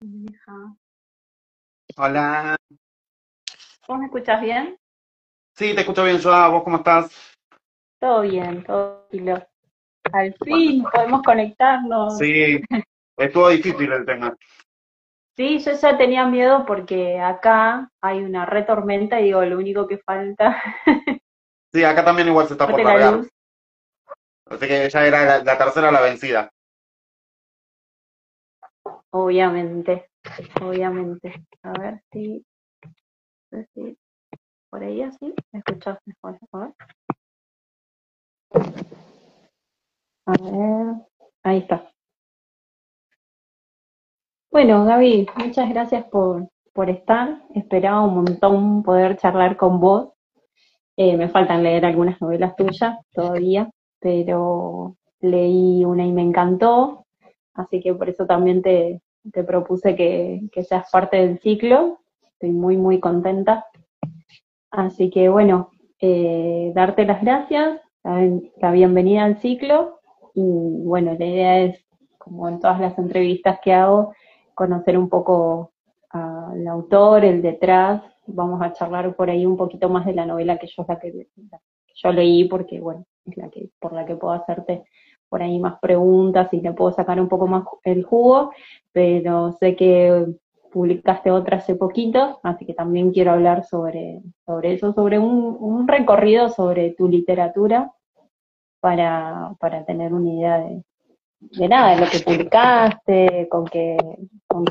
Hija. Hola. ¿Vos me escuchás bien? Sí, te escucho bien, Joa. ¿Vos cómo estás? Todo bien, todo tranquilo. Al Bueno, fin podemos conectarnos. sí, estuvo difícil el tema. Sí, yo ya tenía miedo porque acá hay una retormenta y digo, lo único que falta, Sí, acá también igual se está por corte la largar. luz, Así que ya era la tercera la vencida. obviamente, obviamente. A ver si por ahí así me escuchás mejor. A ver, ahí está. Bueno, Gaby, muchas gracias por estar. Esperaba un montón poder charlar con vos. Me faltan leer algunas novelas tuyas todavía, pero leí una y me encantó, así que por eso también te propuse que seas parte del ciclo. Estoy muy, muy contenta. Así que bueno, darte las gracias, la bienvenida al ciclo y bueno, la idea es, como en todas las entrevistas que hago, conocer un poco al autor, el detrás. Vamos a charlar por ahí un poquito más de la novela que yo leí porque bueno, es la que por la que puedo hacerte por ahí más preguntas y le puedo sacar un poco más el jugo, pero sé que publicaste otra hace poquito, así que también quiero hablar sobre eso, sobre un recorrido sobre tu literatura para tener una idea de nada, de lo que publicaste, con qué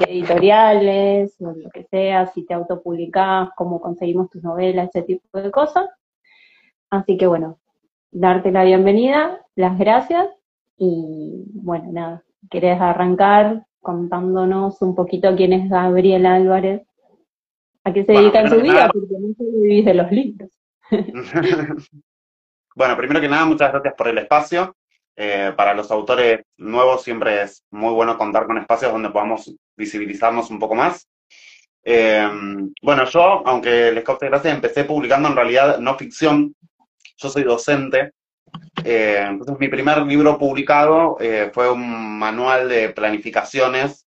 editoriales, o lo que sea, si te autopublicás, cómo conseguimos tus novelas, ese tipo de cosas. Así que bueno, darte la bienvenida, las gracias y bueno, nada, ¿querés arrancar contándonos un poquito quién es Gabriel Álvarez? ¿A qué se Bueno, dedica en primero su que nada, vida? Porque no solo vivís de los libros. bueno, primero que nada, muchas gracias por el espacio. Para los autores nuevos siempre es muy bueno contar con espacios donde podamos visibilizarnos un poco más. Eh, bueno, yo, aunque les cause gracia, empecé publicando en realidad no ficción. Yo soy docente. Entonces, mi primer libro publicado fue un manual de planificaciones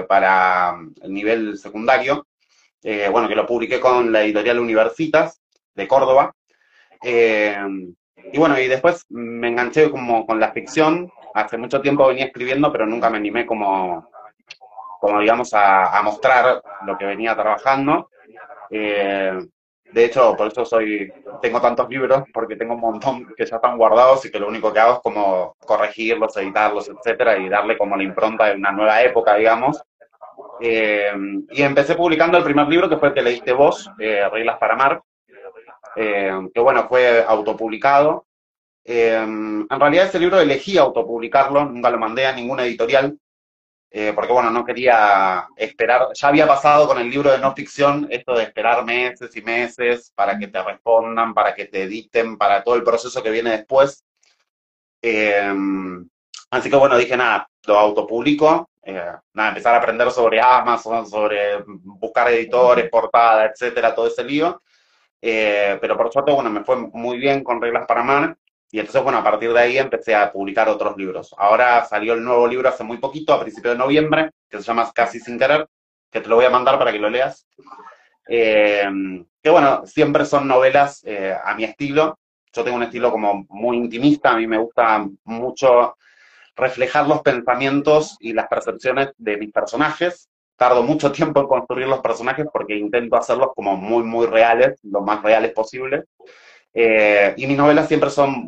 para el nivel secundario, bueno, que lo publiqué con la editorial Universitas de Córdoba. Eh, y bueno, y después me enganché como con la ficción. Hace mucho tiempo venía escribiendo, pero nunca me animé como digamos, a mostrar lo que venía trabajando. Eh, de hecho, por eso tengo tantos libros, porque tengo un montón que ya están guardados y que lo único que hago es como corregirlos, editarlos, etcétera, y darle como la impronta de una nueva época, digamos. Eh, y empecé publicando el primer libro, que fue el que leíste vos, Reglas para Amar, que bueno, fue autopublicado. En realidad ese libro elegí autopublicarlo, nunca lo mandé a ninguna editorial, porque bueno, no quería esperar, ya había pasado con el libro de no ficción esto de esperar meses y meses para que te respondan, para que te editen, para todo el proceso que viene después. Eh, Así que bueno, dije nada, lo autopublico, nada, empezar a aprender sobre Amazon, sobre buscar editores, portada, etcétera, todo ese lío. Pero por suerte, bueno, me fue muy bien con Reglas para Amar. Y entonces, bueno, a partir de ahí empecé a publicar otros libros. Ahora salió el nuevo libro hace muy poquito, a principios de noviembre, que se llama Casi sin querer, que te lo voy a mandar para que lo leas. Eh, que bueno, siempre son novelas a mi estilo. Yo tengo un estilo como muy intimista, a mí me gusta mucho reflejar los pensamientos y las percepciones de mis personajes. Tardo mucho tiempo en construir los personajes porque intento hacerlos como muy, muy reales, lo más reales posible. Y mis novelas siempre son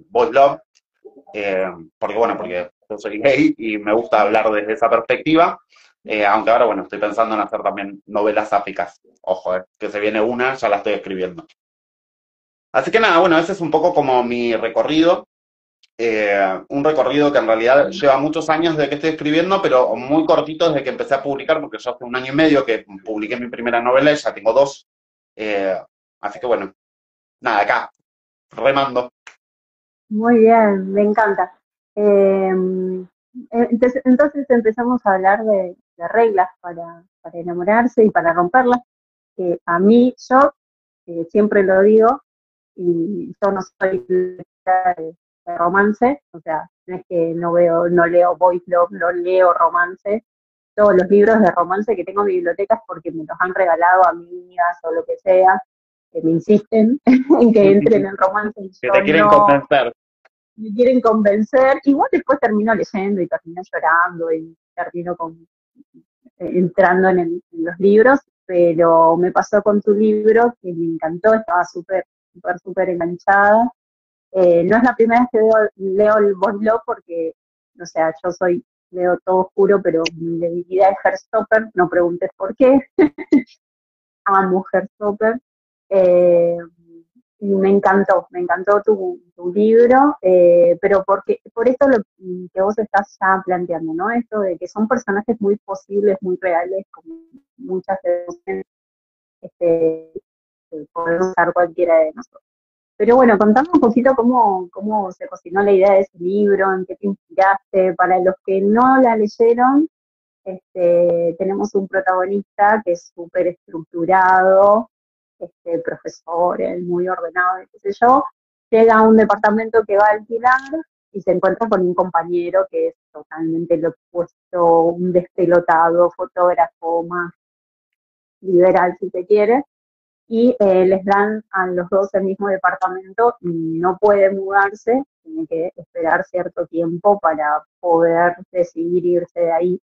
boys love, eh, porque bueno, porque yo soy gay y me gusta hablar desde esa perspectiva. Aunque ahora, bueno, estoy pensando en hacer también novelas sáficas. Ojo, que se viene una, ya la estoy escribiendo. Así que nada, bueno, ese es un poco como mi recorrido. Un recorrido que en realidad lleva muchos años desde que estoy escribiendo, pero muy cortito desde que empecé a publicar, porque yo hace un año y medio que publiqué mi primera novela y ya tengo dos. Eh, Así que bueno, nada, acá, remando. Muy bien, me encanta. Entonces empezamos a hablar de reglas para enamorarse y para romperlas. A mí, yo siempre lo digo, y yo no soy de romance, o sea, no es que no leo boys love, no leo romance, todos los libros de romance que tengo en mi biblioteca es porque me los han regalado amigas o lo que sea, que me insisten en que entre en el romance y Que yo te quieren no, convencer. me quieren convencer. Igual después termino leyendo y termino llorando y termino entrando en los libros, pero me pasó con tu libro que me encantó, estaba súper enganchada. No es la primera vez que leo el Boys Love porque, o sea, leo todo oscuro, pero mi debilidad es Heartstopper, no preguntes por qué, amo Heartstopper. Eh, y me encantó tu libro, pero por esto lo que vos estás ya planteando, ¿no? Esto de que son personajes muy posibles, muy reales, como muchas veces este, podemos usar cualquiera de nosotros. Pero bueno, contame un poquito cómo se cocinó la idea de ese libro, en qué te inspiraste. Para los que no la leyeron, tenemos un protagonista que es súper estructurado, profesor, él muy ordenado, qué sé yo, llega a un departamento que va a alquilar y se encuentra con un compañero que es totalmente lo opuesto, un despelotado, fotógrafo más liberal si se quiere, y les dan a los dos el mismo departamento y no puede mudarse, tiene que esperar cierto tiempo para poder decidir irse de ahí.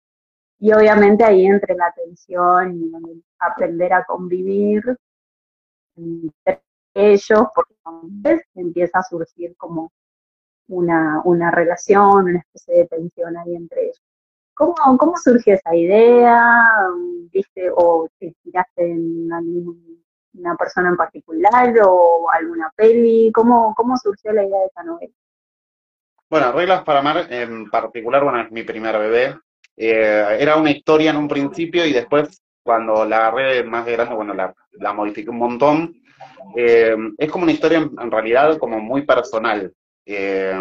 Y obviamente ahí entre la tensión y aprender a convivir entre ellos, porque entonces empieza a surgir como una relación, una especie de tensión ahí entre ellos. ¿Cómo surgió esa idea? ¿Viste o te inspiraste en alguna persona en particular o alguna peli? ¿Cómo surgió la idea de esa novela? Bueno, Reglas para Amar en particular, bueno, es mi primer bebé. Era una historia en un principio y después, cuando la agarré más de grande, bueno, la modifiqué un montón. Es como una historia en realidad como muy personal. Eh,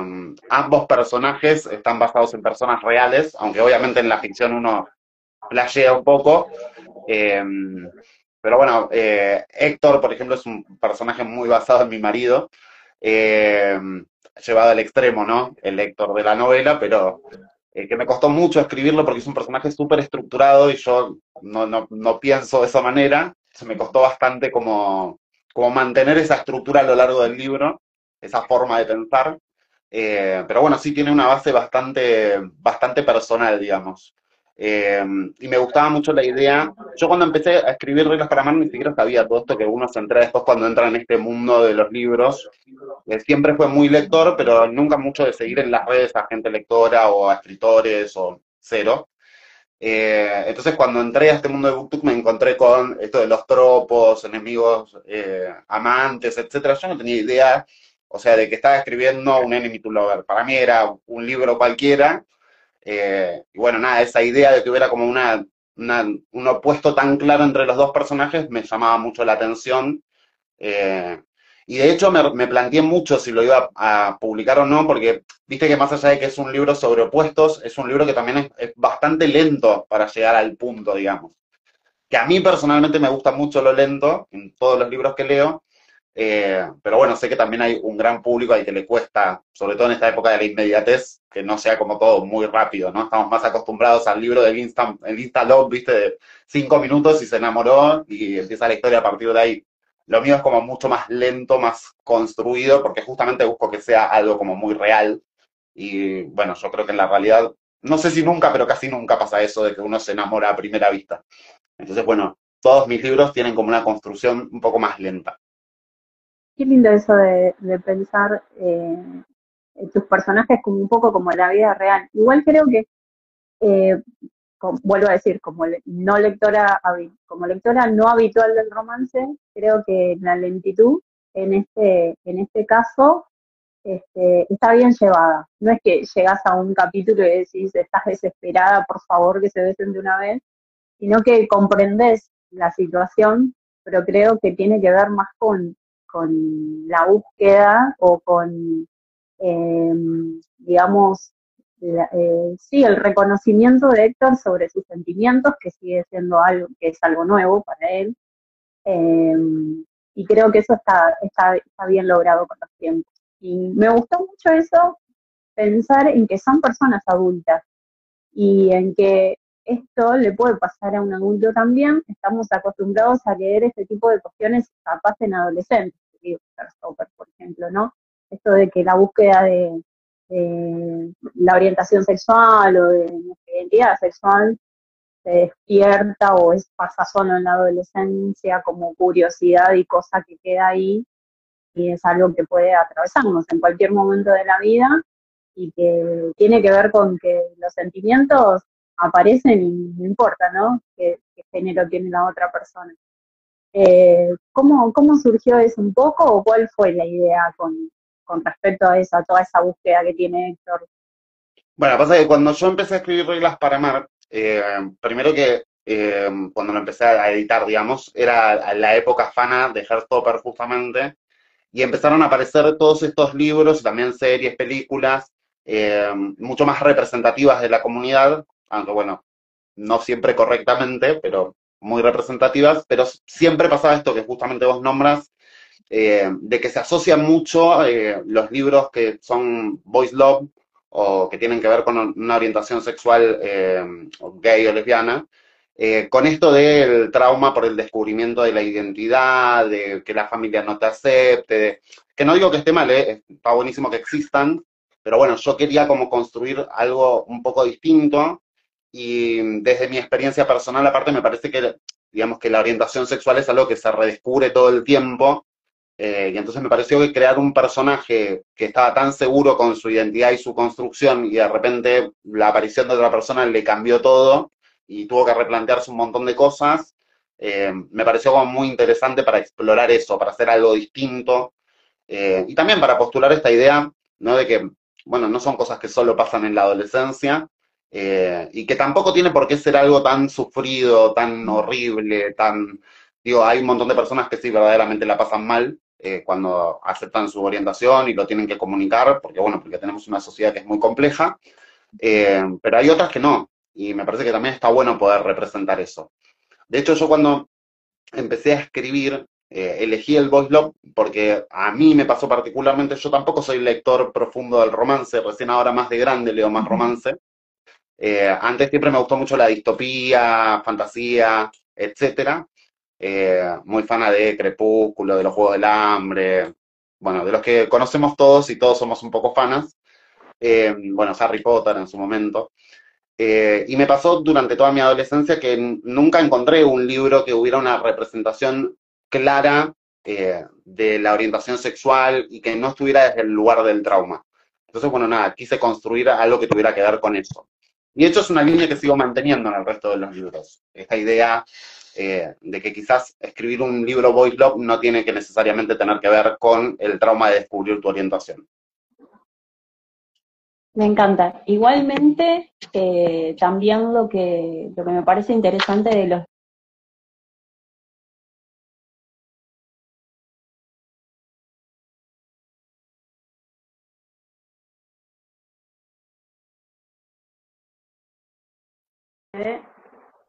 Ambos personajes están basados en personas reales, aunque obviamente en la ficción uno flashea un poco. Eh, pero bueno, Héctor, por ejemplo, es un personaje muy basado en mi marido, eh, llevado al extremo, ¿no? El Héctor de la novela, pero que me costó mucho escribirlo porque es un personaje súper estructurado y yo no pienso de esa manera. Se me costó bastante como mantener esa estructura a lo largo del libro, esa forma de pensar. Pero bueno, sí tiene una base bastante personal, digamos. Eh, y me gustaba mucho la idea. Yo cuando empecé a escribir Reglas para Amar ni siquiera sabía todo esto que uno se entera después cuando entra en este mundo de los libros. Siempre fue muy lector, pero nunca mucho de seguir en las redes a gente lectora o a escritores o cero. Entonces cuando entré a este mundo de BookTok me encontré con esto de los tropos, enemigos, amantes, etcétera. Yo no tenía idea, o sea, de que estaba escribiendo un Enemy to Lover. Para mí era un libro cualquiera. Y bueno, nada, esa idea de que hubiera como un opuesto tan claro entre los dos personajes me llamaba mucho la atención. Eh, y de hecho me planteé mucho si lo iba a publicar o no, porque viste que más allá de que es un libro sobre opuestos, es un libro que también es bastante lento para llegar al punto, digamos. Que a mí personalmente me gusta mucho lo lento en todos los libros que leo, pero bueno, sé que también hay un gran público al que le cuesta, sobre todo en esta época de la inmediatez, que no sea como todo muy rápido, ¿no? Estamos más acostumbrados al libro del el Instalog, viste, de 5 minutos y se enamoró y empieza la historia a partir de ahí. Lo mío es como mucho más lento, más construido, porque justamente busco que sea algo como muy real. Y bueno, yo creo que en la realidad, no sé si nunca, pero casi nunca pasa eso de que uno se enamora a primera vista. Entonces, bueno, todos mis libros tienen como una construcción un poco más lenta. Qué lindo eso de pensar en tus personajes como un poco como la vida real. Igual creo que eh, vuelvo a decir, como lectora no habitual del romance, creo que la lentitud en este caso está bien llevada. No es que llegas a un capítulo y decís, estás desesperada, por favor que se besen de una vez, sino que comprendes la situación, pero creo que tiene que ver más con la búsqueda o con, eh, digamos, sí, el reconocimiento de Héctor sobre sus sentimientos, que sigue siendo algo, que es algo nuevo para él, eh, y creo que eso está bien logrado con los tiempos. Y me gustó mucho eso, pensar en que son personas adultas y en que esto le puede pasar a un adulto también. Estamos acostumbrados a leer este tipo de cuestiones capaz en adolescentes, por ejemplo, ¿no? Esto de que la búsqueda de la orientación sexual o de nuestra identidad sexual se despierta o pasa solo en la adolescencia como curiosidad y cosa que queda ahí, y es algo que puede atravesarnos en cualquier momento de la vida y que tiene que ver con que los sentimientos aparecen y no importa, ¿no? Qué género tiene la otra persona. ¿Cómo surgió eso un poco o cuál fue la idea con respecto a esa, toda esa búsqueda que tiene Héctor? Bueno, pasa que cuando yo empecé a escribir Reglas para Amar, primero que cuando lo empecé a editar, digamos, era la época fana de Heartstopper justamente, y empezaron a aparecer todos estos libros y también series, películas, mucho más representativas de la comunidad, aunque bueno, no siempre correctamente, pero muy representativas, pero siempre pasaba esto que justamente vos nombras, de que se asocian mucho los libros que son boys love o que tienen que ver con una orientación sexual gay o lesbiana, con esto del trauma por el descubrimiento de la identidad, de que la familia no te acepte, que no digo que esté mal, está buenísimo que existan, pero bueno, yo quería como construir algo un poco distinto y desde mi experiencia personal, aparte, me parece que, digamos, que la orientación sexual es algo que se redescubre todo el tiempo, y entonces me pareció que crear un personaje que estaba tan seguro con su identidad y su construcción, y de repente la aparición de otra persona le cambió todo, y tuvo que replantearse un montón de cosas, me pareció como muy interesante para explorar eso, para hacer algo distinto, y también para postular esta idea, ¿no? De que, bueno, no son cosas que solo pasan en la adolescencia, y que tampoco tiene por qué ser algo tan sufrido, tan horrible, tan... Digo, hay un montón de personas que sí verdaderamente la pasan mal cuando aceptan su orientación y lo tienen que comunicar, porque bueno, porque tenemos una sociedad que es muy compleja, pero hay otras que no, y me parece que también está bueno poder representar eso. De hecho, yo cuando empecé a escribir, elegí el voice love porque a mí me pasó particularmente, yo tampoco soy lector profundo del romance, recién ahora más de grande leo más romance. Antes siempre me gustó mucho la distopía, fantasía, etcétera. Muy fana de Crepúsculo, de los Juegos del Hambre, bueno, de los que conocemos todos y todos somos un poco fanas. Bueno, Harry Potter en su momento. Y me pasó durante toda mi adolescencia que nunca encontré un libro que hubiera una representación clara de la orientación sexual y que no estuviera desde el lugar del trauma. Entonces, bueno, nada, quise construir algo que tuviera que ver con eso. Y de hecho es una línea que sigo manteniendo en el resto de los libros. Esta idea de que quizás escribir un libro boys love no tiene que necesariamente tener que ver con el trauma de descubrir tu orientación. Me encanta. Igualmente, también lo que me parece interesante de los...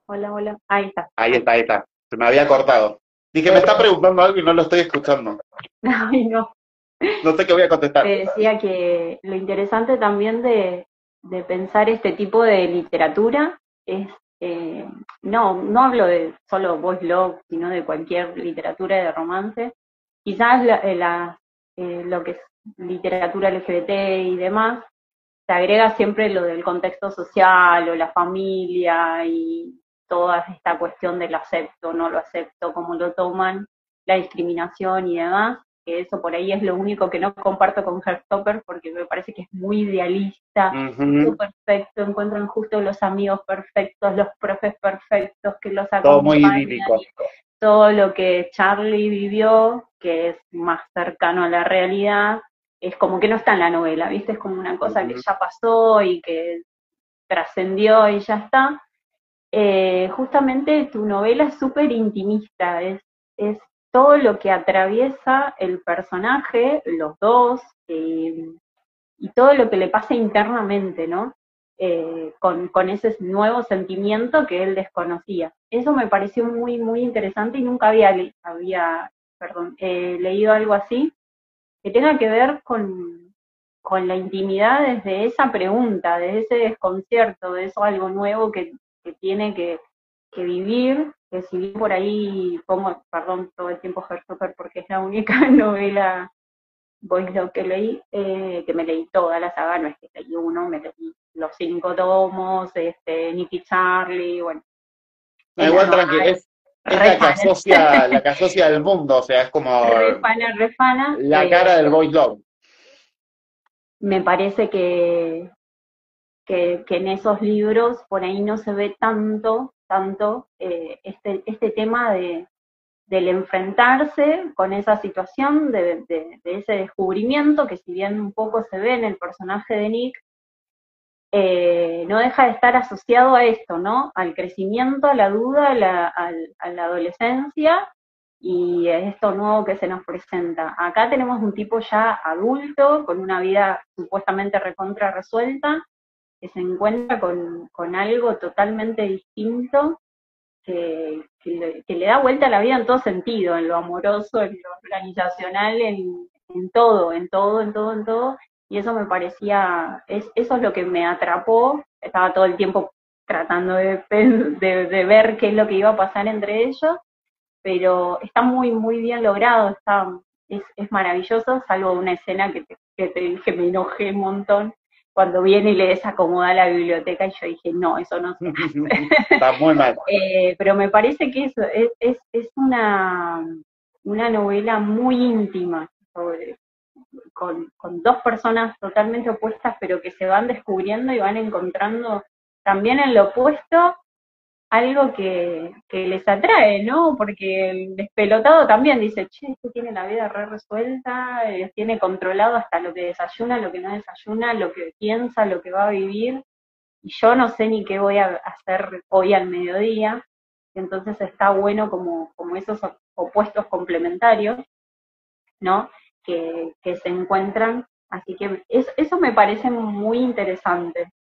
Hola, hola. Ahí está. Ahí está, ahí está. Se me había cortado. Dije, me está preguntando algo y no lo estoy escuchando. Ay, no. No sé qué voy a Te contestar. decía que lo interesante también de pensar este tipo de literatura es, eh, no hablo de solo boys love, sino de cualquier literatura de romance. Quizás lo que es literatura LGBT y demás, se agrega siempre lo del contexto social o la familia y toda esta cuestión del acepto, no lo acepto, cómo lo toman, la discriminación y demás, que eso por ahí es lo único que no comparto con Heartstopper porque me parece que es muy idealista, todo Ujú. perfecto, encuentran justo los amigos perfectos, los profes perfectos que los Todo muy acompañan, idílico. todo lo que Charlie vivió, que es más cercano a la realidad, es como que no está en la novela, ¿viste? Es como una cosa que Ujú. ya pasó y que trascendió y ya está. Justamente tu novela es súper intimista, es todo lo que atraviesa el personaje, los dos, y todo lo que le pasa internamente, ¿no? Con ese nuevo sentimiento que él desconocía. Eso me pareció muy, muy interesante y nunca leído algo así que tenga que ver con la intimidad desde esa pregunta, desde ese desconcierto, de eso algo nuevo que tiene que vivir, que si bien por ahí pongo, perdón, todo el tiempo Heartstopper porque es la única novela voice love que leí, que me leí toda la saga, no es que leí uno, me leí los 5 tomos, Nicky Charlie, bueno, No, el igual anual, tranqui, es re fan, la que asocia el mundo, o sea, es como re fana, la cara del boy love. me parece que en esos libros por ahí no se ve tanto este tema del enfrentarse con esa situación, de ese descubrimiento, que si bien un poco se ve en el personaje de Nick, no deja de estar asociado a esto, ¿no? Al crecimiento, a la duda, a la adolescencia y a esto nuevo que se nos presenta. Acá tenemos un tipo ya adulto, con una vida supuestamente recontra resuelta, que se encuentra con algo totalmente distinto que le da vuelta a la vida en todo sentido, en lo amoroso, en lo organizacional, en todo, en todo, en todo, en todo. Y eso me parecía, eso es lo que me atrapó. Estaba todo el tiempo tratando de ver qué es lo que iba a pasar entre ellos, pero está muy bien logrado, es maravilloso, salvo una escena que te dije, me enojé un montón, cuando viene y le desacomoda la biblioteca y yo dije, no, eso no se hace. Está muy mal. Pero me parece que es una novela muy íntima, con dos personas totalmente opuestas, pero que se van descubriendo y van encontrando también en lo opuesto algo que les atrae, ¿no? Porque el despelotado también dice, che, este tiene la vida re resuelta, tiene controlado hasta lo que desayuna, lo que no desayuna, lo que piensa, lo que va a vivir, y yo no sé ni qué voy a hacer hoy al mediodía, entonces está bueno como esos opuestos complementarios, ¿no? Que se encuentran, así que eso me parece muy interesante,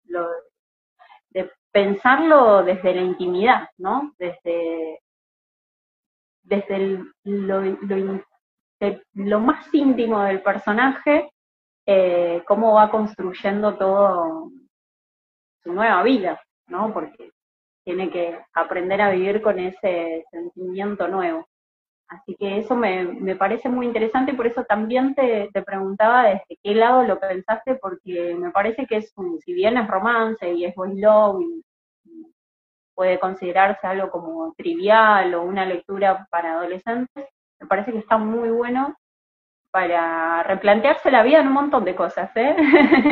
de pensarlo desde la intimidad, ¿no? Desde lo más íntimo del personaje, cómo va construyendo todo su nueva vida, ¿no? Porque tiene que aprender a vivir con ese sentimiento nuevo. Así que eso me parece muy interesante y por eso también te preguntaba desde qué lado lo pensaste, porque me parece que si bien es romance y es boy love y puede considerarse algo como trivial o una lectura para adolescentes, me parece que está muy bueno para replantearse la vida en un montón de cosas, ¿eh?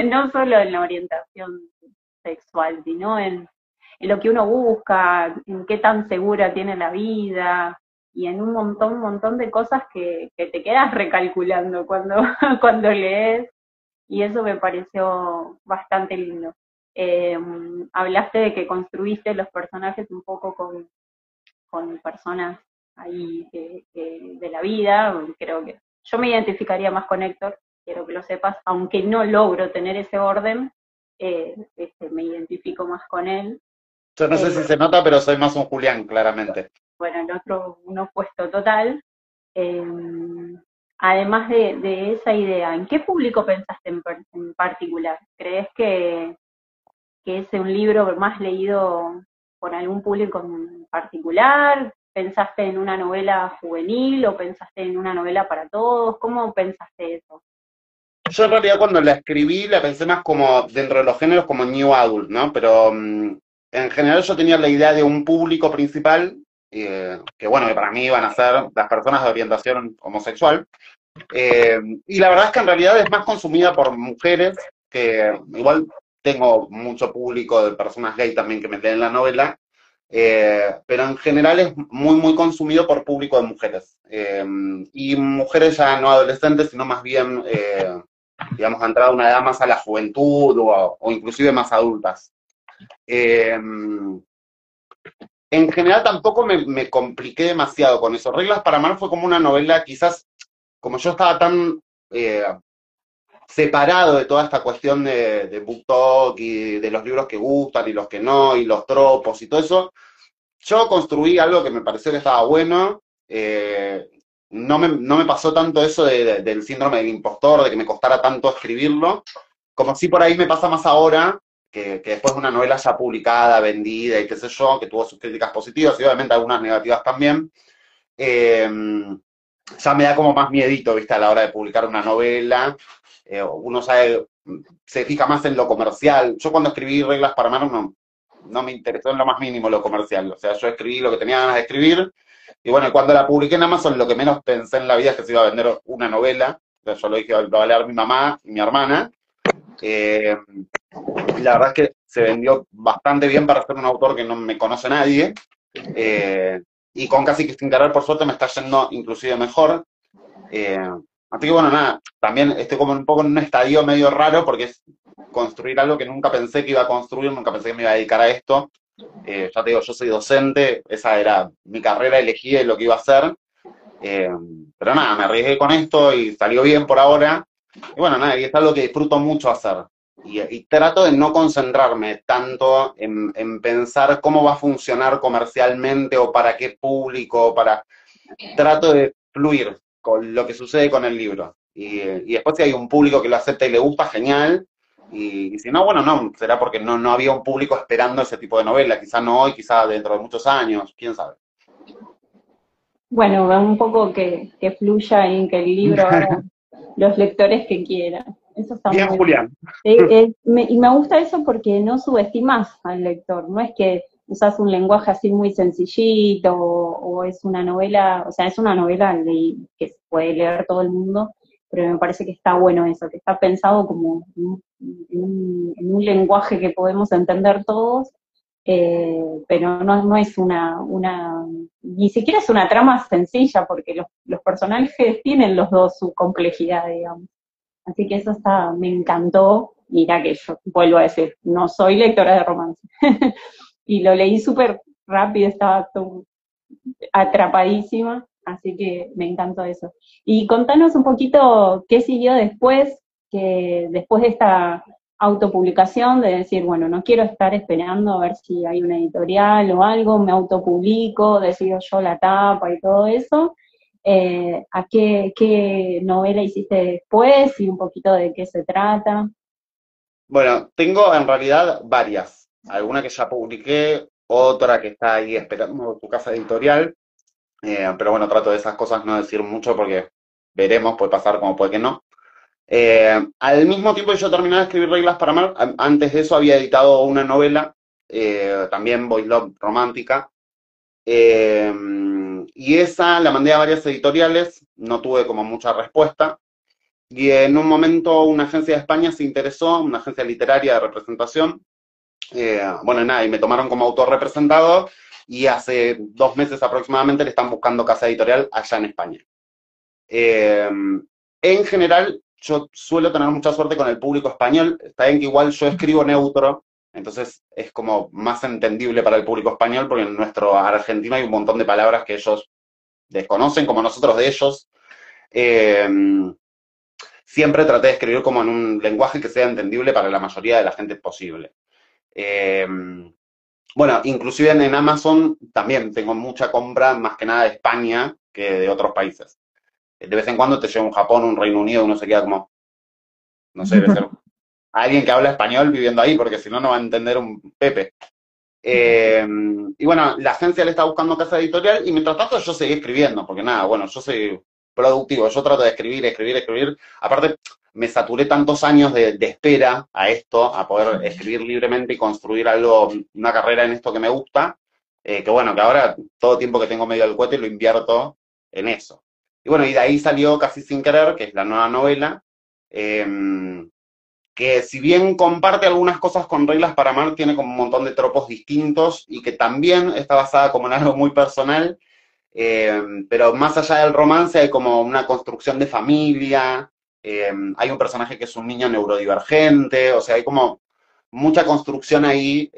No solo en la orientación sexual, sino en lo que uno busca, en qué tan segura tiene la vida, y en un montón de cosas que te quedas recalculando cuando, cuando lees, y eso me pareció bastante lindo. Eh, Hablaste de que construiste los personajes un poco con personas ahí de la vida, creo que yo me identificaría más con Héctor, quiero que lo sepas, aunque no logro tener ese orden, me identifico más con él. Yo no sé Eh, si se nota, pero soy más un Julián, claramente. bueno, el otro, un opuesto total. Eh, Además de esa idea, ¿en qué público pensaste en particular? ¿Crees que es un libro más leído por algún público en particular? ¿Pensaste en una novela juvenil o pensaste en una novela para todos? ¿Cómo pensaste eso? Yo en realidad cuando la escribí la pensé más como dentro de los géneros como New Adult, ¿no? Pero en general yo tenía la idea de un público principal, que bueno, que para mí iban a ser las personas de orientación homosexual. Y la verdad es que en realidad es más consumida por mujeres, que igual tengo mucho público de personas gay también que me leen la novela, pero en general es muy consumido por público de mujeres. Y mujeres ya no adolescentes, sino más bien, digamos, entrada a una edad más a la juventud o inclusive más adultas. Eh, en general tampoco me compliqué demasiado con eso. Reglas para Amar fue como una novela, quizás, como yo estaba tan eh, separado de toda esta cuestión de BookTok y de los libros que gustan y los que no, y los tropos y todo eso, yo construí algo que me pareció que estaba bueno. No me pasó tanto eso del síndrome del impostor, de que me costara tanto escribirlo, como si por ahí me pasa más ahora, que después de una novela ya publicada, vendida y qué sé yo, que tuvo sus críticas positivas y obviamente algunas negativas también, eh, ya me da como más miedito, ¿viste? A la hora de publicar una novela. Uno sabe, se fija más en lo comercial. Yo cuando escribí Reglas para Amar no me interesó en lo más mínimo lo comercial. O sea, yo escribí lo que tenía ganas de escribir. Y bueno, cuando la publiqué en Amazon, lo que menos pensé en la vida es que se iba a vender una novela. O sea, yo lo dije, lo va a leer mi mamá y mi hermana. Eh, y la verdad es que se vendió bastante bien para ser un autor que no me conoce nadie. Eh, y con Casi que sin querer, por suerte, me está yendo inclusive mejor. Eh, Así que bueno, nada, también estoy como un poco en un estadio medio raro porque es construir algo que nunca pensé que iba a construir, nunca pensé que me iba a dedicar a esto. Ya te digo, yo soy docente, esa era mi carrera elegida y lo que iba a hacer. Eh, pero nada, me arriesgué con esto y salió bien por ahora. Y bueno, nada, y es algo que disfruto mucho hacer. Y trato de no concentrarme tanto en pensar cómo va a funcionar comercialmente o para qué público, para trato de fluir con lo que sucede con el libro. Y después si hay un público que lo acepta y le gusta, genial. Y si no, bueno, no, será porque no había un público esperando ese tipo de novela. Quizá no hoy, quizá dentro de muchos años, quién sabe. Bueno, un poco que fluya y que el libro haga los lectores que quieran. Eso está Bien, muy bien. Julián. Y me gusta eso porque no subestimas al lector, no es que usas un lenguaje así muy sencillito o es una novela, o sea, es una novela que se puede leer todo el mundo, pero me parece que está bueno eso, que está pensado como en un lenguaje que podemos entender todos, pero no es ni siquiera es una trama sencilla, porque los personajes tienen los dos su complejidad, digamos. Así que eso me encantó. Mira que yo vuelvo a decir, no soy lectora de romance. Y lo leí súper rápido, estaba atrapadísima, así que me encantó eso. Y contanos un poquito qué siguió después, que después de esta autopublicación, de decir, bueno, no quiero estar esperando a ver si hay una editorial o algo, me autopublico, decido yo la tapa y todo eso. ¿A qué novela hiciste después y un poquito de qué se trata? Bueno, tengo en realidad varias. Alguna que ya publiqué, otra que está ahí esperando tu casa editorial. Pero bueno, trato de esas cosas no decir mucho porque veremos, puede pasar como puede que no. Al mismo tiempo que yo terminé de escribir Reglas para Amar, antes de eso había editado una novela, también Boy Love romántica, eh, y esa la mandé a varias editoriales, no tuve como mucha respuesta, y en un momento una agencia de España se interesó, una agencia literaria de representación, bueno, nada, y me tomaron como autor representado, y hace 2 meses aproximadamente le están buscando casa editorial allá en España. Eh, en general, yo suelo tener mucha suerte con el público español. Está bien que igual yo escribo neutro, entonces es como más entendible para el público español, porque en nuestro argentino hay un montón de palabras que ellos desconocen, como nosotros de ellos. Eh, Siempre traté de escribir como en un lenguaje que sea entendible para la mayoría de la gente posible. Eh, bueno, inclusive en Amazon también tengo mucha compra, más que nada de España que de otros países. De vez en cuando te llega un Japón, un Reino Unido, uno se queda como, no sé, debe ser alguien que habla español viviendo ahí, porque si no, no va a entender un Pepe. Eh, y bueno, la agencia le está buscando casa editorial y mientras tanto yo seguí escribiendo, porque nada, bueno, yo soy productivo, yo trato de escribir, escribir, escribir. Aparte, me saturé tantos años de espera a esto, a poder escribir libremente y construir algo, una carrera en esto que me gusta, que bueno, que ahora todo tiempo que tengo medio del cohete lo invierto en eso. Y bueno, y de ahí salió Casi sin querer, que es la nueva novela, eh, que si bien comparte algunas cosas con Reglas para Amar, tiene como un montón de tropos distintos y que también está basada como en algo muy personal, pero más allá del romance hay como una construcción de familia, hay un personaje que es un niño neurodivergente, o sea, hay como mucha construcción ahí,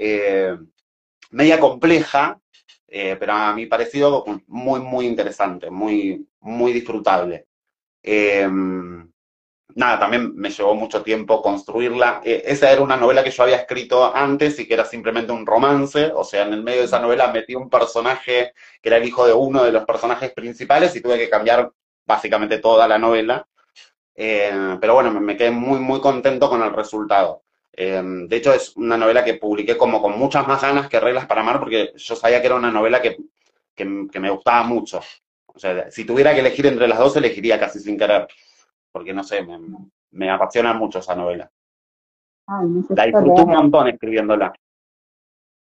media compleja, pero a mi parecido muy, muy interesante, muy, muy disfrutable. Eh, Nada, también me llevó mucho tiempo construirla. Esa era una novela que yo había escrito antes y que era simplemente un romance, o sea, en el medio de esa novela metí un personaje que era el hijo de uno de los personajes principales y tuve que cambiar básicamente toda la novela. Pero bueno, me quedé muy, muy contento con el resultado. De hecho, es una novela que publiqué como con muchas más ganas que Reglas para Amar, porque yo sabía que era una novela que me gustaba mucho. O sea, si tuviera que elegir entre las dos, elegiría Casi sin querer, porque no sé, me apasiona mucho esa novela. Ay, La necesito disfruté un leerla. montón escribiéndola.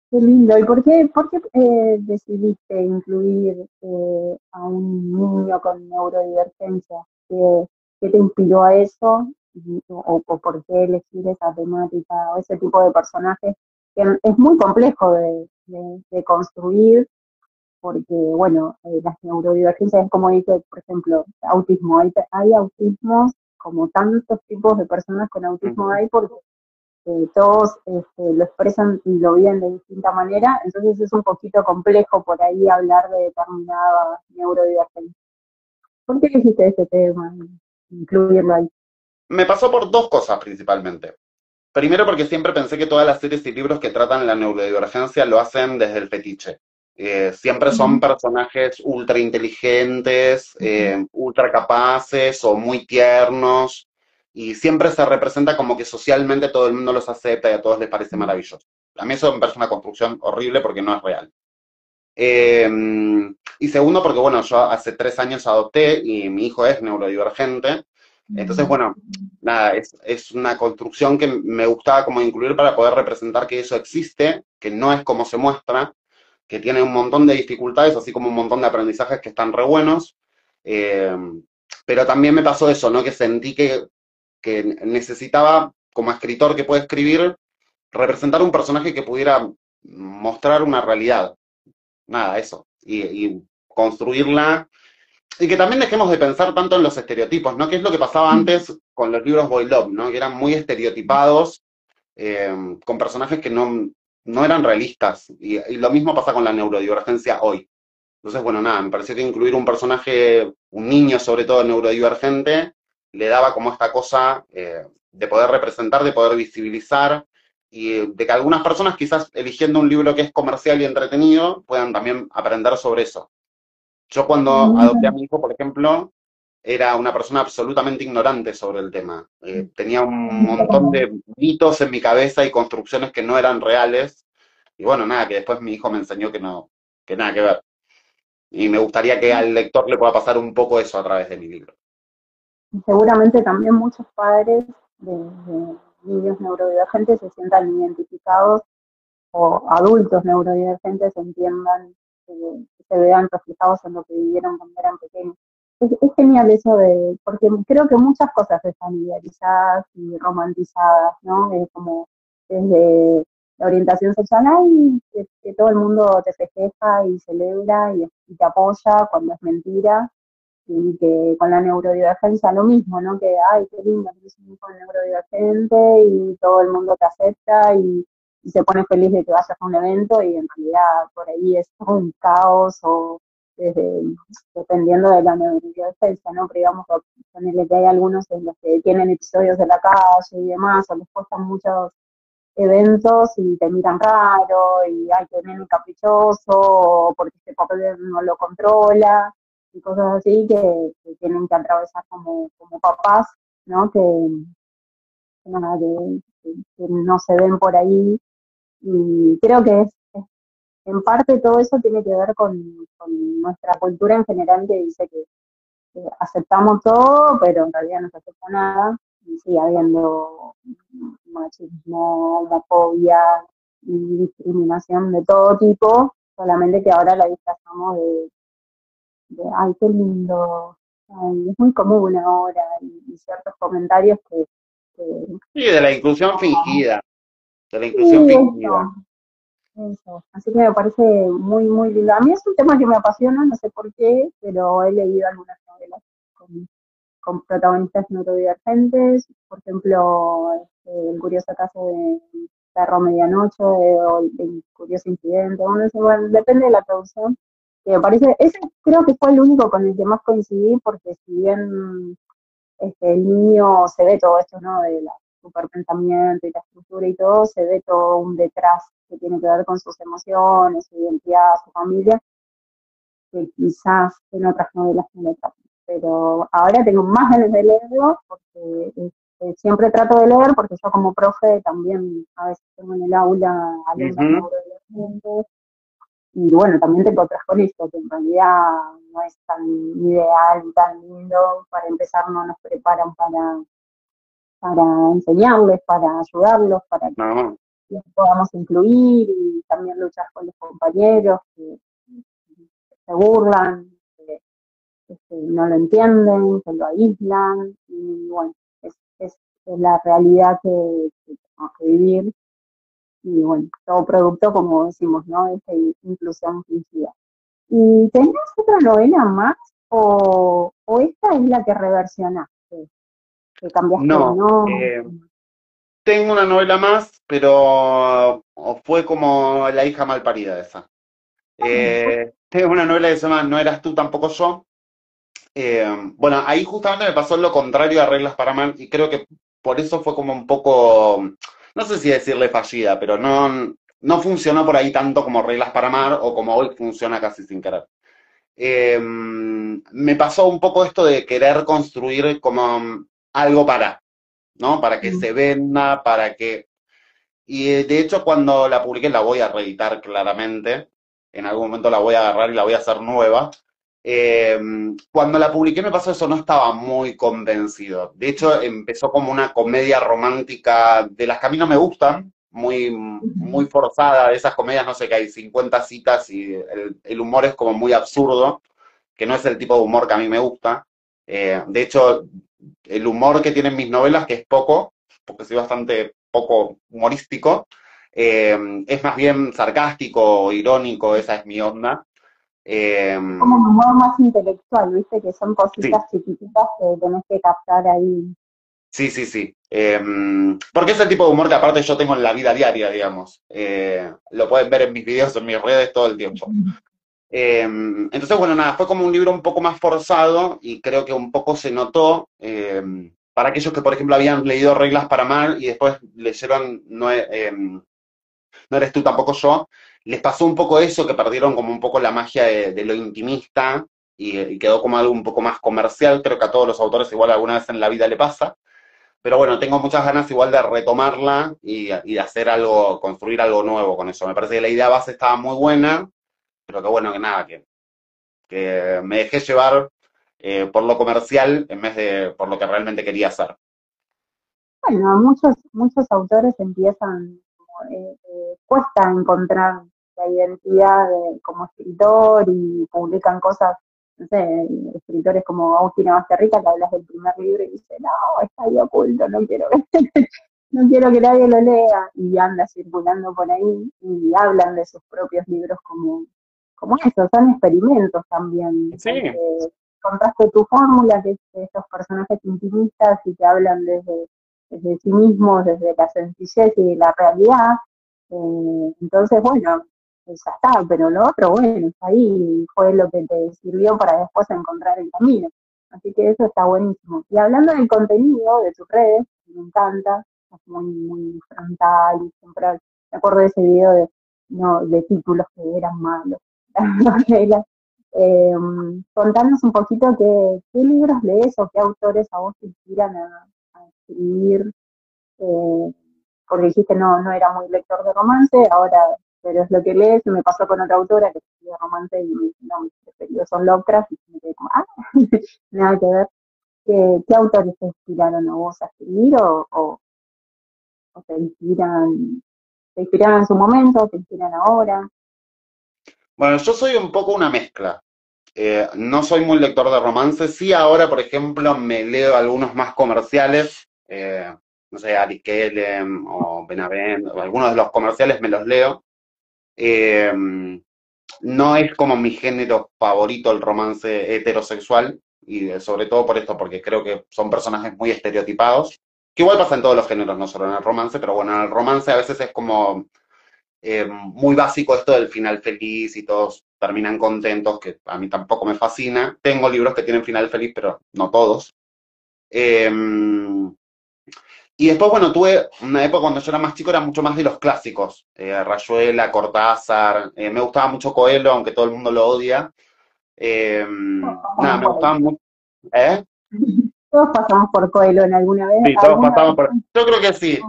Qué lindo. ¿Y por qué decidiste incluir a un niño con neurodivergencia? ¿Qué te inspiró a eso? O por qué elegir esa temática o ese tipo de personajes? Que es muy complejo de construir porque, bueno, las neurodivergencias es como dice, por ejemplo, autismo. Hay autismos, como tantos tipos de personas con autismo Ujú. hay, porque todos lo expresan y lo viven de distinta manera, entonces es un poquito complejo por ahí hablar de determinada neurodivergencia. ¿Por qué elegiste este tema? Incluirlo ahí. Me pasó por dos cosas principalmente. Primero porque siempre pensé que todas las series y libros que tratan la neurodivergencia lo hacen desde el fetiche. Siempre son Ujú, personajes ultra inteligentes, ujú, ultra capaces o muy tiernos, y siempre se representa como que socialmente todo el mundo los acepta y a todos les parece maravilloso. A mí eso me parece una construcción horrible porque no es real. Eh, y segundo, porque bueno, yo hace 3 años adopté y mi hijo es neurodivergente. Entonces, ujú, bueno, nada, es una construcción que me gustaba como incluir para poder representar que eso existe, que no es como se muestra, que tiene un montón de dificultades, así como un montón de aprendizajes que están re buenos. Eh, pero también me pasó eso, ¿no? Que sentí que necesitaba, como escritor que puede escribir, representar un personaje que pudiera mostrar una realidad, nada, eso. Y construirla. Y que también dejemos de pensar tanto en los estereotipos, ¿no? Que es lo que pasaba antes con los libros Boy Love, ¿no? Que eran muy estereotipados, con personajes que no eran realistas. Y lo mismo pasa con la neurodivergencia hoy. Entonces, bueno, nada, me pareció que incluir un personaje, un niño sobre todo neurodivergente, le daba como esta cosa de poder representar, de poder visibilizar, y de que algunas personas quizás eligiendo un libro que es comercial y entretenido puedan también aprender sobre eso. Yo cuando adopté a mi hijo, por ejemplo, era una persona absolutamente ignorante sobre el tema. Tenía un montón de mitos en mi cabeza y construcciones que no eran reales. Y bueno, nada, que después mi hijo me enseñó que no, que nada que ver. Y me gustaría que al lector le pueda pasar un poco eso a través de mi libro. Seguramente también muchos padres de niños neurodivergentes se sientan identificados o adultos neurodivergentes entiendan, que se vean reflejados en lo que vivieron cuando eran pequeños. Es genial eso porque creo que muchas cosas están idealizadas y romantizadas, ¿no? Como desde la orientación sexual, ay, que todo el mundo te festeja y celebra y te apoya cuando es mentira, y que con la neurodivergencia lo mismo, ¿no? Que, ay, qué lindo, tienes un hijo neurodivergente y todo el mundo te acepta y se pone feliz de que vayas a un evento y en realidad por ahí es todo un caos o desde, dependiendo de la neurodivergencia, ¿no? Pero digamos, ponerle que hay algunos en los que tienen episodios de la calle y demás, o les cuestan muchos eventos y te miran raro y hay que nene caprichoso o porque este papel no lo controla y cosas así que tienen que atravesar como papás, ¿no? Nada, que no se ven por ahí y creo que en parte todo eso tiene que ver con nuestra cultura en general que dice que aceptamos todo, pero en realidad no se acepta nada, y sigue habiendo machismo, homofobia y discriminación de todo tipo, solamente que ahora la disfrazamos ay, qué lindo, ay, es muy común ahora, y ciertos comentarios que Y de la inclusión fingida, de la inclusión sí, fingida. eso. Así que me parece muy, muy lindo. A mí es un tema que me apasiona, no sé por qué, pero he leído algunas novelas con protagonistas neurodivergentes, por ejemplo, el curioso caso de Perro Medianoche o el curioso incidente, bueno, bueno, depende de la traducción. Que me parece, ese creo que fue el único con el que más coincidí, porque si bien el niño se ve todo esto, ¿no? De la superpensamiento y la estructura y todo, se ve todo un detrás que tiene que ver con sus emociones, su identidad, su familia, que quizás en otras novelas no lo tratan. Pero ahora tengo más ganas de leerlo porque siempre trato de leer porque yo como profe también a veces tengo en el aula alumnos Ujú. neurodivergentes y bueno, también tengo otras con esto, que en realidad no es tan ideal, tan lindo, para empezar no nos preparan para enseñarles, para ayudarlos, para que No, los podamos incluir y también luchar con los compañeros que se burlan, que no lo entienden, que lo aíslan y bueno, es la realidad que tenemos que vivir y bueno, todo producto, como decimos, ¿no? Esta inclusión inclusiva. ¿Y tenías otra novela más o esta es la que reversionaste, que cambiaste el no. nombre? Tengo una novela más, pero fue como La hija malparida esa. Tengo una novela que se llama No eras tú, tampoco yo. Bueno, ahí justamente me pasó lo contrario a Reglas para Mal y creo que por eso fue como un poco, no sé si decirle fallida, pero no funcionó por ahí tanto como Reglas para Amar o como hoy funciona casi sin querer. Me pasó un poco esto de querer construir como algo para, ¿no? Para que Mm. se venda, para que... Y de hecho cuando la publiqué la voy a reeditar claramente, en algún momento la voy a agarrar y la voy a hacer nueva. Eh, Cuando la publiqué me pasó eso, no estaba muy convencido. De hecho empezó como una comedia romántica de las que a mí no me gustan, muy forzada, de esas comedias, no sé, que hay 50 citas y el humor es como muy absurdo, que no es el tipo de humor que a mí me gusta. De hecho, el humor que tienen mis novelas, que es poco, porque soy bastante poco humorístico, es más bien sarcástico, irónico, esa es mi onda. Eh, Es como un humor más intelectual, ¿viste? Que son sí, cositas chiquititas que tenés que captar ahí. sí, sí, sí. Porque es el tipo de humor que aparte yo tengo en la vida diaria, digamos. Lo pueden ver en mis videos, en mis redes todo el tiempo. Entonces, bueno, nada, fue como un libro un poco más forzado y creo que un poco se notó para aquellos que, por ejemplo, habían leído Reglas para Mal y después leyeron No eres tú, tampoco yo, les pasó un poco eso, que perdieron como un poco la magia de lo intimista y quedó como algo un poco más comercial. Creo que a todos los autores igual alguna vez en la vida le pasa. Pero bueno, tengo muchas ganas igual de retomarla y de hacer algo, construir algo nuevo con eso. Me parece que la idea base estaba muy buena, pero que bueno, que nada, que me dejé llevar por lo comercial en vez de por lo que realmente quería hacer. Bueno, muchos autores empiezan, cuesta encontrar la identidad como escritor y publican cosas, no sé, escritores como Agustina Basterrica, que hablas del primer libro y dice, no, está ahí oculto, no quiero, no quiero que nadie lo lea, y anda circulando por ahí y hablan de sus propios libros como eso, son experimentos también, Sí, porque contaste tu fórmula, que es de estos personajes intimistas y que hablan desde sí mismos, desde la sencillez y la realidad. Entonces, bueno, ya está, pero lo otro, bueno, está ahí, fue lo que te sirvió para después encontrar el camino. Así que eso está buenísimo. Y hablando del contenido de tus redes, me encanta, es muy frontal y siempre me acuerdo de ese video no, de títulos que eran malos, las novelas. Eh, Contanos un poquito qué libros lees o qué autores a vos te inspiran a escribir, eh, porque dijiste no era muy lector de romance, ahora pero es lo que lees, y me pasó con otra autora que escribe romance y me dice, no, mis preferidos son Lovecraft, y me quedé como, nada que ver. ¿Qué autores te inspiraron a vos a escribir o te inspiran en su momento, te inspiran ahora? bueno, yo soy un poco una mezcla. No soy muy lector de romances. Sí, ahora, por ejemplo, me leo algunos más comerciales. No sé, Ari Kellem o Benavent, o algunos de los comerciales me los leo. Eh, no es como mi género favorito el romance heterosexual, y sobre todo por esto, porque creo que son personajes muy estereotipados, que igual pasa en todos los géneros, no solo en el romance, pero bueno, en el romance a veces es como muy básico esto del final feliz y todos terminan contentos, que a mí tampoco me fascina. Tengo libros que tienen final feliz, pero no todos. Eh, y después, bueno, tuve una época cuando yo era más chico, era mucho más de los clásicos. Rayuela, Cortázar, me gustaba mucho Coelho, aunque todo el mundo lo odia. Eh, Estamos Nada, me por ahí. gustaba mucho. ¿Eh? Todos pasamos por Coelho en Sí, todos alguna pasamos vez. por... Yo creo que sí,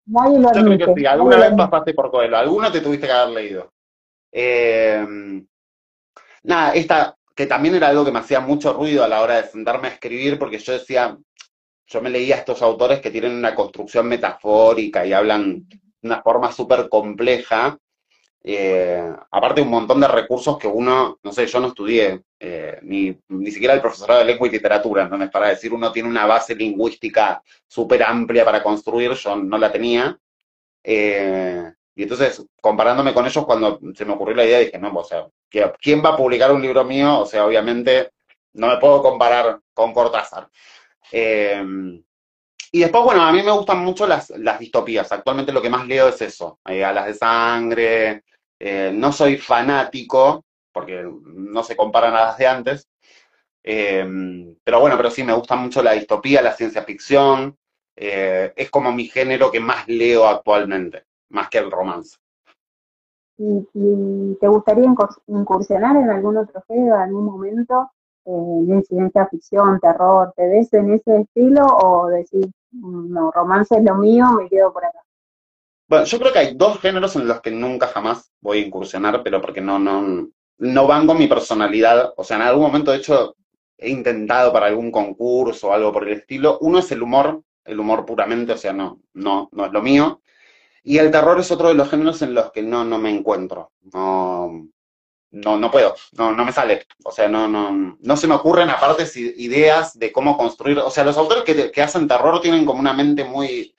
Nadie lo yo creo que admite, sí. nadie Alguna lo vez admite. pasaste por Coelho, alguno te tuviste que haber leído. Eh, Nada, esta, que también era algo que me hacía mucho ruido a la hora de sentarme a escribir, porque yo decía, yo me leía a estos autores que tienen una construcción metafórica y hablan de una forma súper compleja. Aparte un montón de recursos que uno, no sé, yo no estudié ni siquiera el profesorado de lengua y literatura, entonces para decir uno tiene una base lingüística súper amplia para construir, yo no la tenía. Y entonces, comparándome con ellos, cuando se me ocurrió la idea, dije, no, o sea, ¿quién va a publicar un libro mío? O sea, obviamente no me puedo comparar con Cortázar. Eh, y después, bueno, a mí me gustan mucho las distopías. Actualmente lo que más leo es eso, a las de sangre. No soy fanático, porque no se comparan a las de antes. Eh, pero bueno, pero sí, me gusta mucho la distopía, la ciencia ficción. Es como mi género que más leo actualmente, más que el romance. ¿Y te gustaría incursionar en algún otro género en algún momento? De ciencia ficción, terror, ¿te ves en ese estilo o decís, no, romance es lo mío, me quedo por acá? Bueno, yo creo que hay dos géneros en los que nunca jamás voy a incursionar, pero porque no van con mi personalidad. O sea, en algún momento, de hecho, he intentado para algún concurso o algo por el estilo. Uno es el humor puramente, o sea, no es lo mío. Y el terror es otro de los géneros en los que no me encuentro. No puedo, no me sale. O sea, no se me ocurren aparte ideas de cómo construir. O sea, los autores que hacen terror tienen como una mente muy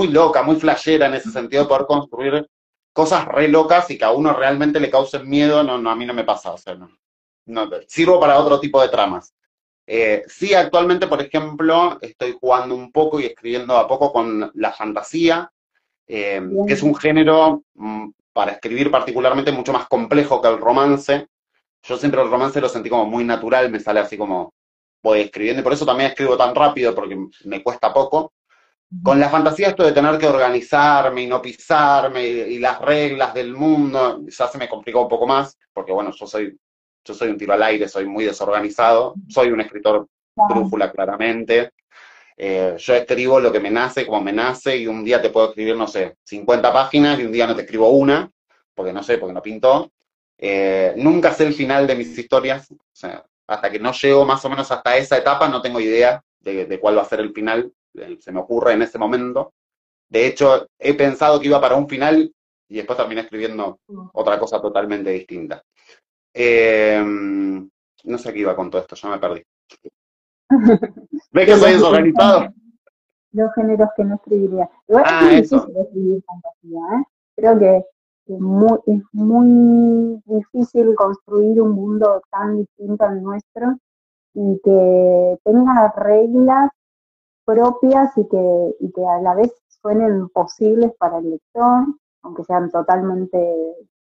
loca, muy flashera en ese sentido de poder construir cosas re locas y que a uno realmente le causen miedo. A mí no me pasa. O sea, sirvo para otro tipo de tramas. Sí, actualmente, por ejemplo, estoy jugando un poco y escribiendo a poco con la fantasía, que es Bien, un género para escribir particularmente mucho más complejo que el romance. Yo siempre el romance lo sentí como muy natural, me sale así como voy escribiendo y por eso también escribo tan rápido porque me cuesta poco. Con la fantasía esto de tener que organizarme y no pisarme y las reglas del mundo ya se me complicó un poco más porque bueno, yo soy un tiro al aire, soy muy desorganizado, soy un escritor claro. brújula claramente. Yo escribo lo que me nace, como me nace, y un día te puedo escribir, no sé, 50 páginas y un día no te escribo una, porque no sé, porque no pintó. Nunca sé el final de mis historias, o sea, hasta que no llego más o menos hasta esa etapa, no tengo idea de cuál va a ser el final, se me ocurre en ese momento. De hecho, he pensado que iba para un final y después terminé escribiendo otra cosa totalmente distinta. No sé qué iba con todo esto, ya me perdí. ¿Ves que De soy desorganizado? los géneros que no escribiría. Igual es Ah, muy eso. difícil escribir fantasía, ¿eh? Creo que es muy difícil construir un mundo tan distinto al nuestro y que tenga reglas propias y que a la vez suenen posibles para el lector, aunque sean totalmente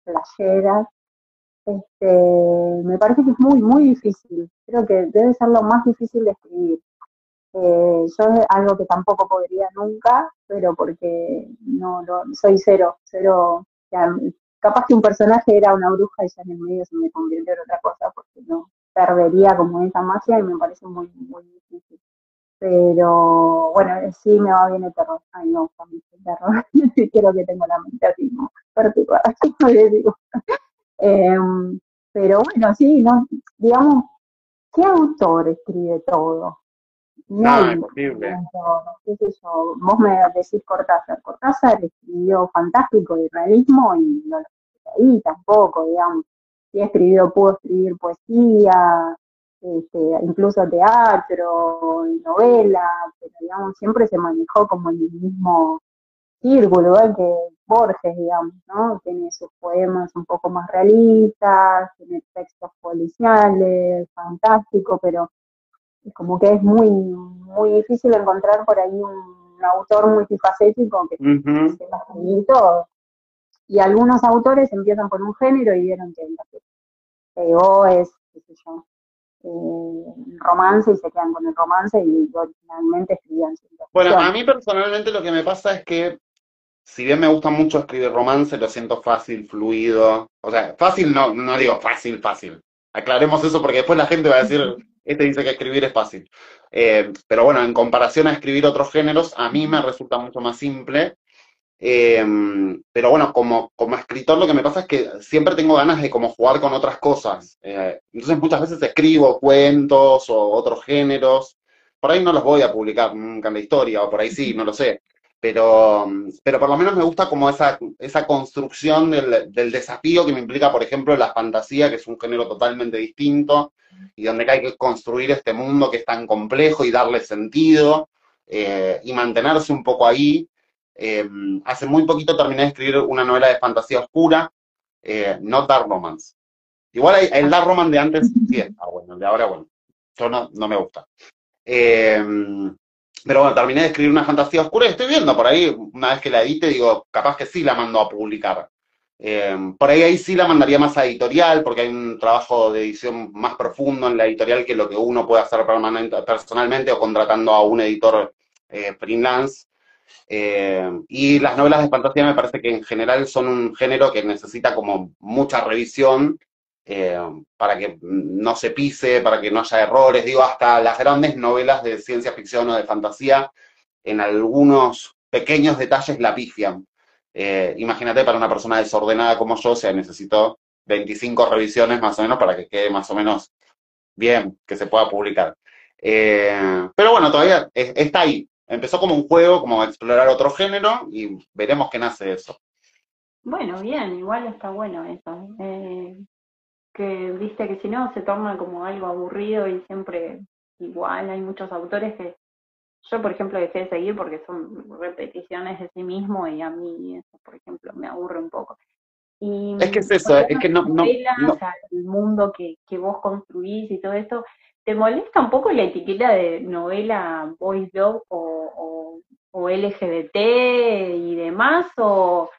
playeras. Me parece que es muy difícil. Creo que debe ser lo más difícil de escribir. Yo es algo que tampoco podría nunca, pero porque no soy cero, o sea, capaz que un personaje era una bruja y ya en el medio se me convirtió en otra cosa, porque no perdería como esa magia y me parece muy difícil. Pero bueno, sí me va bien el terror. Ay, no, también el terror. Creo que tengo la mente así, ¿no? Particular, así no le digo. Eh, pero bueno, sí, no, digamos, ¿qué autor escribe todo? No No, hay imposible. mucho, qué sé yo, vos me decís Cortázar. Cortázar escribió fantástico y realismo y no lo ahí tampoco, digamos. Sí pudo escribir poesía, incluso teatro, novela, pero digamos, siempre se manejó como en el mismo círculo, igual que Borges, digamos, ¿no? Tiene sus poemas un poco más realistas, tiene textos policiales, fantásticos, pero es como que es muy difícil encontrar por ahí un autor multifacético que Ujú. sepa escribir todo. Y algunos autores empiezan con un género y vieron que lo que pegó es, qué sé yo, romance y se quedan con el romance y originalmente escribían ciencia Bueno, a ficción. mí personalmente lo que me pasa es que, si bien me gusta mucho escribir romance, lo siento fácil, fluido. O sea, fácil no digo fácil. Aclaremos eso porque después la gente va a decir, Este dice que escribir es fácil. Pero bueno, en comparación a escribir otros géneros, a mí me resulta mucho más simple. Eh, pero bueno, como escritor lo que me pasa es que siempre tengo ganas de como jugar con otras cosas. Entonces muchas veces escribo cuentos o otros géneros. Por ahí no los voy a publicar nunca en la historia, o por ahí sí, no lo sé. Pero por lo menos me gusta como esa construcción del desafío que me implica, por ejemplo, la fantasía, que es un género totalmente distinto, y donde hay que construir este mundo que es tan complejo y darle sentido, y mantenerse un poco ahí. Eh, Hace muy poquito terminé de escribir una novela de fantasía oscura, no dark romance. Igual el dark romance de antes sí está bueno, el de ahora, bueno, yo no me gusta. Eh, pero bueno, terminé de escribir una fantasía oscura y estoy viendo por ahí, una vez que la edite, digo, capaz que sí la mando a publicar. Por ahí sí la mandaría más a editorial, porque hay un trabajo de edición más profundo en la editorial que lo que uno puede hacer personalmente o contratando a un editor freelance. Y las novelas de fantasía me parece que en general son un género que necesita como mucha revisión eh, para que no se pise, para que no haya errores. Digo, hasta las grandes novelas de ciencia ficción o de fantasía, en algunos pequeños detalles la pifian. Imagínate para una persona desordenada como yo, o sea, necesito 25 revisiones más o menos para que quede más o menos bien, que se pueda publicar. Pero bueno, todavía está ahí. Empezó como un juego, como explorar otro género, y veremos qué nace de eso. Bueno, bien, igual está bueno eso. Que viste que si no se torna como algo aburrido y siempre igual. Hay muchos autores que yo, por ejemplo, dejé de seguir porque son repeticiones de sí mismo y a mí eso, por ejemplo, me aburre un poco. Y Es que es con eso, es las que novelas, el mundo que vos construís y todo esto, ¿te molesta un poco la etiqueta de novela boys love o LGBT y demás? ¿O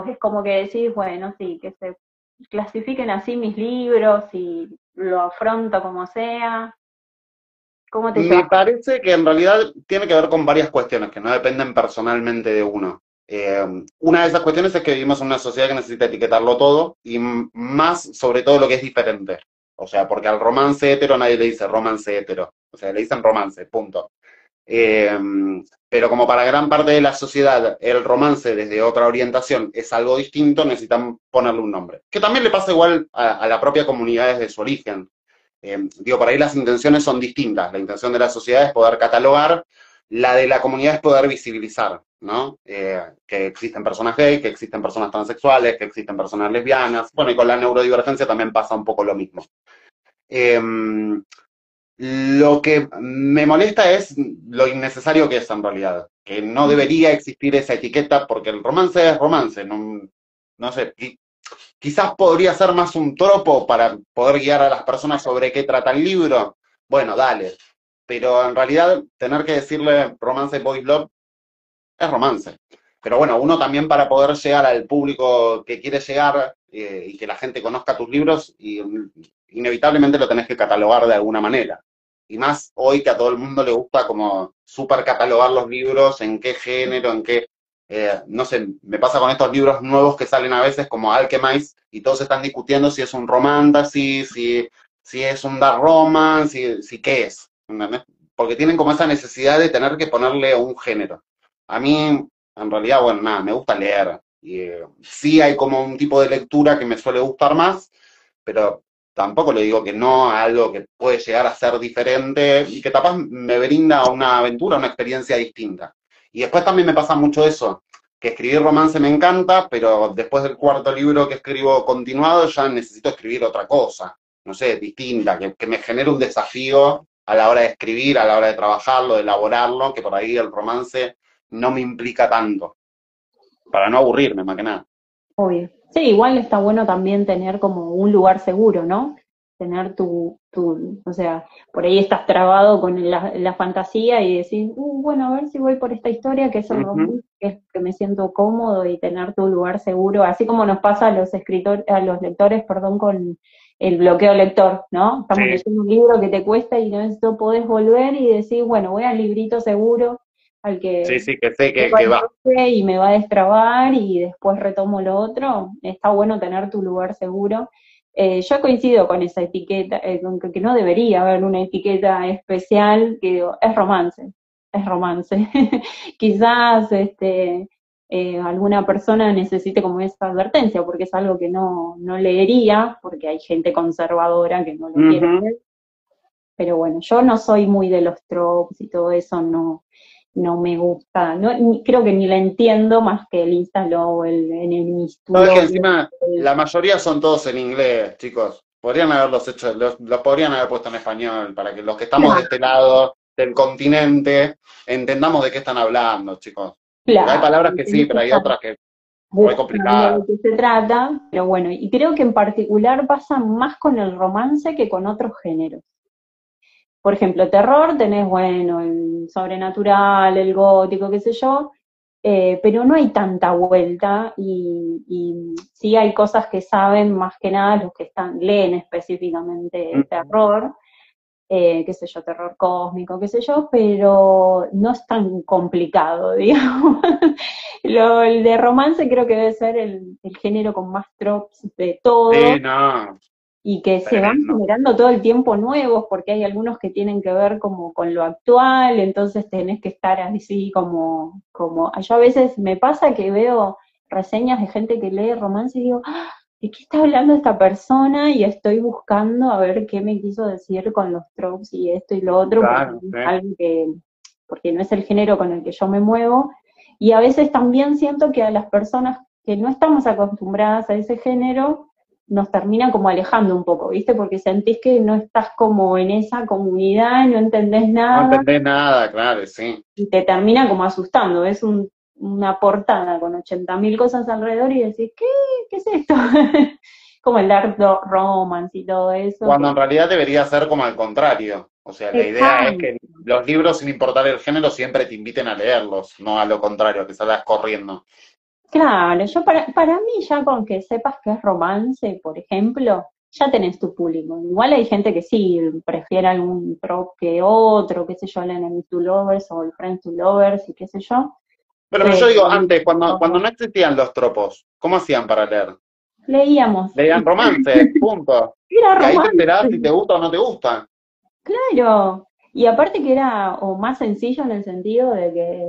es como que decís, bueno, sí, que se clasifiquen así mis libros y lo afronto como sea? ¿Cómo te me llevas con eso? parece que en realidad tiene que ver con varias cuestiones que no dependen personalmente de uno. Una de esas cuestiones es que vivimos en una sociedad que necesita etiquetarlo todo y más sobre todo lo que es diferente. O sea, porque al romance hetero nadie le dice romance hetero. O sea, le dicen romance, punto. Eh, pero como para gran parte de la sociedad el romance desde otra orientación es algo distinto, necesitan ponerle un nombre. Que también le pasa igual a la propia comunidad desde su origen. Digo, por ahí las intenciones son distintas. La intención de la sociedad es poder catalogar, la de la comunidad es poder visibilizar, ¿no? Que existen personas gay, que existen personas transexuales, que existen personas lesbianas. Bueno, y con la neurodivergencia también pasa un poco lo mismo. Eh, lo que me molesta es lo innecesario que es en realidad, que no debería existir esa etiqueta porque el romance es romance, no sé, quizás podría ser más un tropo para poder guiar a las personas sobre qué trata el libro, bueno, dale, pero en realidad tener que decirle romance boys love es romance. Pero bueno, uno también para poder llegar al público que quiere llegar y que la gente conozca tus libros, inevitablemente lo tenés que catalogar de alguna manera. Y más hoy que a todo el mundo le gusta como súper catalogar los libros, en qué género, en qué... no sé, me pasa con estos libros nuevos que salen a veces como Alchemist y todos están discutiendo si es un romantasy, si es un dark romance, si qué es. ¿Entendés? Porque tienen como esa necesidad de tener que ponerle un género. A mí, en realidad, bueno, nada, me gusta leer. Y sí hay como un tipo de lectura que me suele gustar más, pero tampoco le digo que no a algo que puede llegar a ser diferente y que capaz me brinda una aventura, una experiencia distinta. Y después también me pasa mucho eso, que escribir romance me encanta, pero después del cuarto libro que escribo continuado ya necesito escribir otra cosa, no sé, distinta, que me genere un desafío a la hora de escribir, a la hora de trabajarlo, de elaborarlo, que por ahí el romance no me implica tanto, para no aburrirme más que nada. Obvio. Sí, igual está bueno también tener como un lugar seguro, ¿no? Tener o sea, por ahí estás trabado con la fantasía y decís, bueno, a ver si voy por esta historia que es el Ujú. romance, que es que me siento cómodo y tener tu lugar seguro, así como nos pasa a los escritores, a los lectores, perdón, con el bloqueo lector, ¿no? Estamos Sí, leyendo un libro que te cuesta y no podés volver y decís, bueno, voy al librito seguro, al sí, que sí, que sé tengo que el va. toque y me va a destrabar y después retomo lo otro. Está bueno tener tu lugar seguro. Yo coincido con esa etiqueta, con que no debería haber una etiqueta especial que digo, es romance, es romance. Quizás alguna persona necesite como esa advertencia, porque es algo que no leería, porque hay gente conservadora que no lo quiere Ujú. leer. Pero bueno, yo no soy muy de los tropes y todo eso, no me gusta. No, creo que ni la entiendo más que el Instalo, el No, es que enemistulogio. encima la mayoría son todos en inglés, chicos. Podrían haberlos hecho, los podrían haber puesto en español, para que los que estamos de Claro, este lado del continente entendamos de qué están hablando, chicos. Porque hay claro, palabras que sí, tenés que pero hay estar otras que muy buscando complicadas. de qué se trata, pero bueno, y creo que en particular pasa más con el romance que con otros géneros. Por ejemplo, terror tenés, bueno, el sobrenatural, el gótico, qué sé yo, pero no hay tanta vuelta y sí hay cosas que saben más que nada los que leen específicamente Ujú. terror, qué sé yo, terror cósmico, qué sé yo, pero no es tan complicado, digamos. El de romance creo que debe ser el género con más tropes de todo Sí, no, y que se van tremendo. generando todo el tiempo nuevos, porque hay algunos que tienen que ver como con lo actual, entonces tenés que estar así como, yo a veces me pasa que veo reseñas de gente que lee romance y digo, "Ah, ¿de qué está hablando esta persona?" Y estoy buscando a ver qué me quiso decir con los tropes y esto y lo otro, porque Claro, no es sí. algo porque no es el género con el que yo me muevo, y a veces también siento que a las personas que no estamos acostumbradas a ese género, nos termina como alejando un poco, ¿viste? Porque sentís que no estás como en esa comunidad, no entendés No nada entendés nada, claro, sí. y te termina como asustando. Es una portada con 80.000 cosas alrededor y decís, ¿qué es esto? Como el dark romance y todo eso. Cuando Que... en realidad debería ser como al contrario. O sea, la idea es Exacto. que los libros, sin importar el género, siempre te inviten a leerlos, no a lo contrario, que salgas corriendo. Claro, yo para mí ya con que sepas que es romance, por ejemplo, ya tenés tu público. Igual hay gente que sí, prefiere algún trope que otro, qué sé yo, el Enemies to Lovers o el Friends to Lovers y qué sé yo, Pero yo digo, pero antes, cuando no existían los tropos, ¿cómo hacían para leer? leíamos, Leían romance, punto. era Y ahí te enterás si romance, te gusta o no te gusta. claro. Y aparte que era o más sencillo en el sentido de que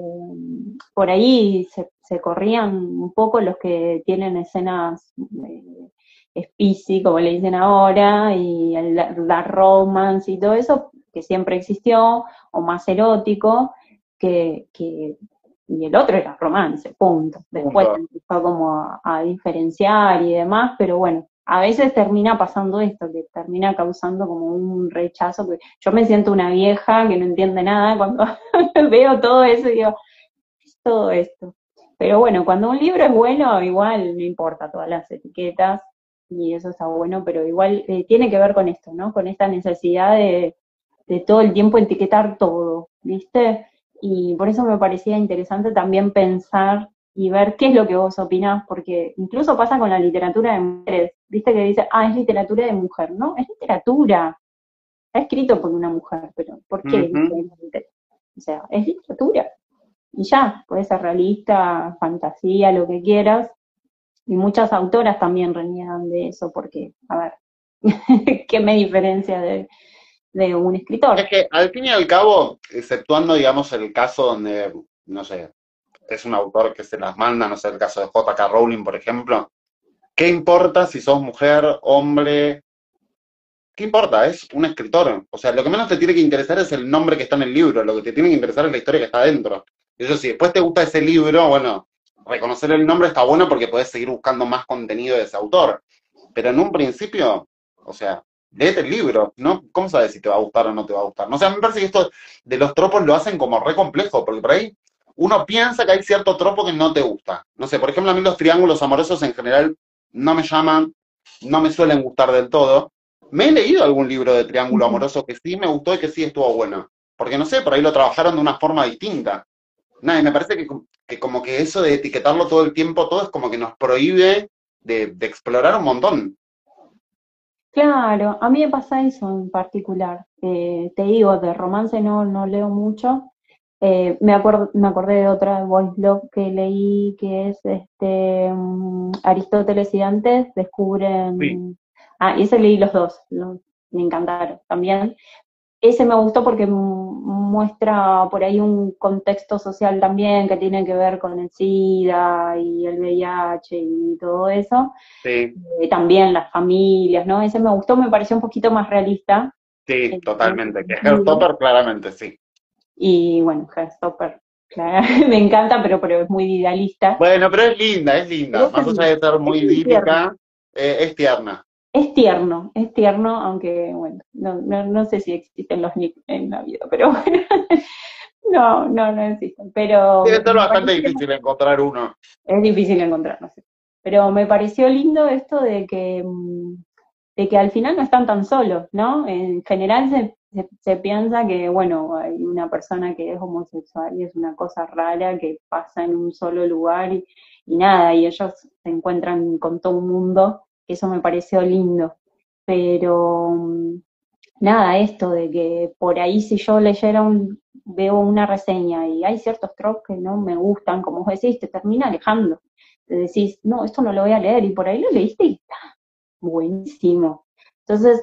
por ahí se corrían un poco los que tienen escenas spicy, como le dicen ahora, y la romance y todo eso, que siempre existió, o más erótico, y el otro era romance, punto. Después se Punto. empezó como a diferenciar y demás, pero bueno, a veces termina pasando esto, que termina causando como un rechazo, que yo me siento una vieja que no entiende nada cuando veo todo eso y digo, ¿qué es todo esto? Pero bueno, cuando un libro es bueno, igual no importa todas las etiquetas y eso está bueno, pero igual tiene que ver con esto, ¿no? Con esta necesidad de todo el tiempo etiquetar todo, ¿viste? Y por eso me parecía interesante también pensar y ver qué es lo que vos opinás, porque incluso pasa con la literatura de mujeres, ¿viste? Que dice, es literatura de mujer, ¿no? Es literatura, está escrito por una mujer, pero ¿por qué dice Ujú. literatura? O sea, es literatura. Y ya, puede ser realista, fantasía, lo que quieras. Y muchas autoras también reniegan de eso, porque, a ver, ¿qué me diferencia de un Es escritor? que al fin y al cabo, exceptuando, digamos, el caso donde, no sé, es un autor que se las manda, no sé, el caso de J.K. Rowling, por ejemplo, ¿qué importa si sos mujer, hombre? ¿Qué importa? Es un escritor. O sea, lo que menos te tiene que interesar es el nombre que está en el libro, lo que te tiene que interesar es la historia que está dentro. Y eso sí, después te gusta ese libro, bueno, reconocer el nombre está bueno porque podés seguir buscando más contenido de ese autor. Pero en un principio, o sea, léete el libro, ¿no? ¿Cómo sabes si te va a gustar o no te va a gustar? No, o sea, me parece que esto de los tropos lo hacen como re complejo, porque por ahí uno piensa que hay cierto tropo que no te gusta. No sé, por ejemplo, a mí los triángulos amorosos en general no me llaman, no me suelen gustar del todo. Me he leído algún libro de triángulo amoroso que sí me gustó y que sí estuvo bueno. Porque no sé, por ahí lo trabajaron de una forma distinta. Nada, y me parece que como que eso de etiquetarlo todo el tiempo, todo es como que nos prohíbe de explorar un montón. Claro, a mí me pasa eso en particular. Te digo, de romance no leo mucho. Me acordé de otra voice blog que leí que es Aristóteles y Dantes Sí. descubren Ah, y ese leí los dos, me encantaron también. Ese me gustó porque muestra por ahí un contexto social también que tiene que ver con el SIDA y el VIH y todo eso. Sí, También las familias, ¿no? Ese me gustó, me pareció un poquito más realista sí, en ese totalmente. Que sentido. Heartstopper claramente, sí. Y bueno, Heartstopper, claro, me encanta, pero es muy idealista. Bueno, pero es linda, es linda. Pero Más allá de ser muy es tierno. idílica, es tierna. Es tierno, aunque bueno, no sé si existen los Nick en la vida, pero bueno, no existen. Pero Debe ser me bastante pareció, difícil encontrar uno. es difícil encontrarlos. Sí. Pero me pareció lindo esto de que al final no están tan solos, ¿no? En general se piensa que, bueno, hay una persona que es homosexual y es una cosa rara que pasa en un solo lugar y nada, y ellos se encuentran con todo un mundo, que eso me pareció lindo. Pero nada, esto de que por ahí si yo veo una reseña y hay ciertos tropes que no me gustan, como vos decís, te termina alejando. Te decís, no, esto no lo voy a leer, y por ahí lo leíste y está buenísimo. Entonces,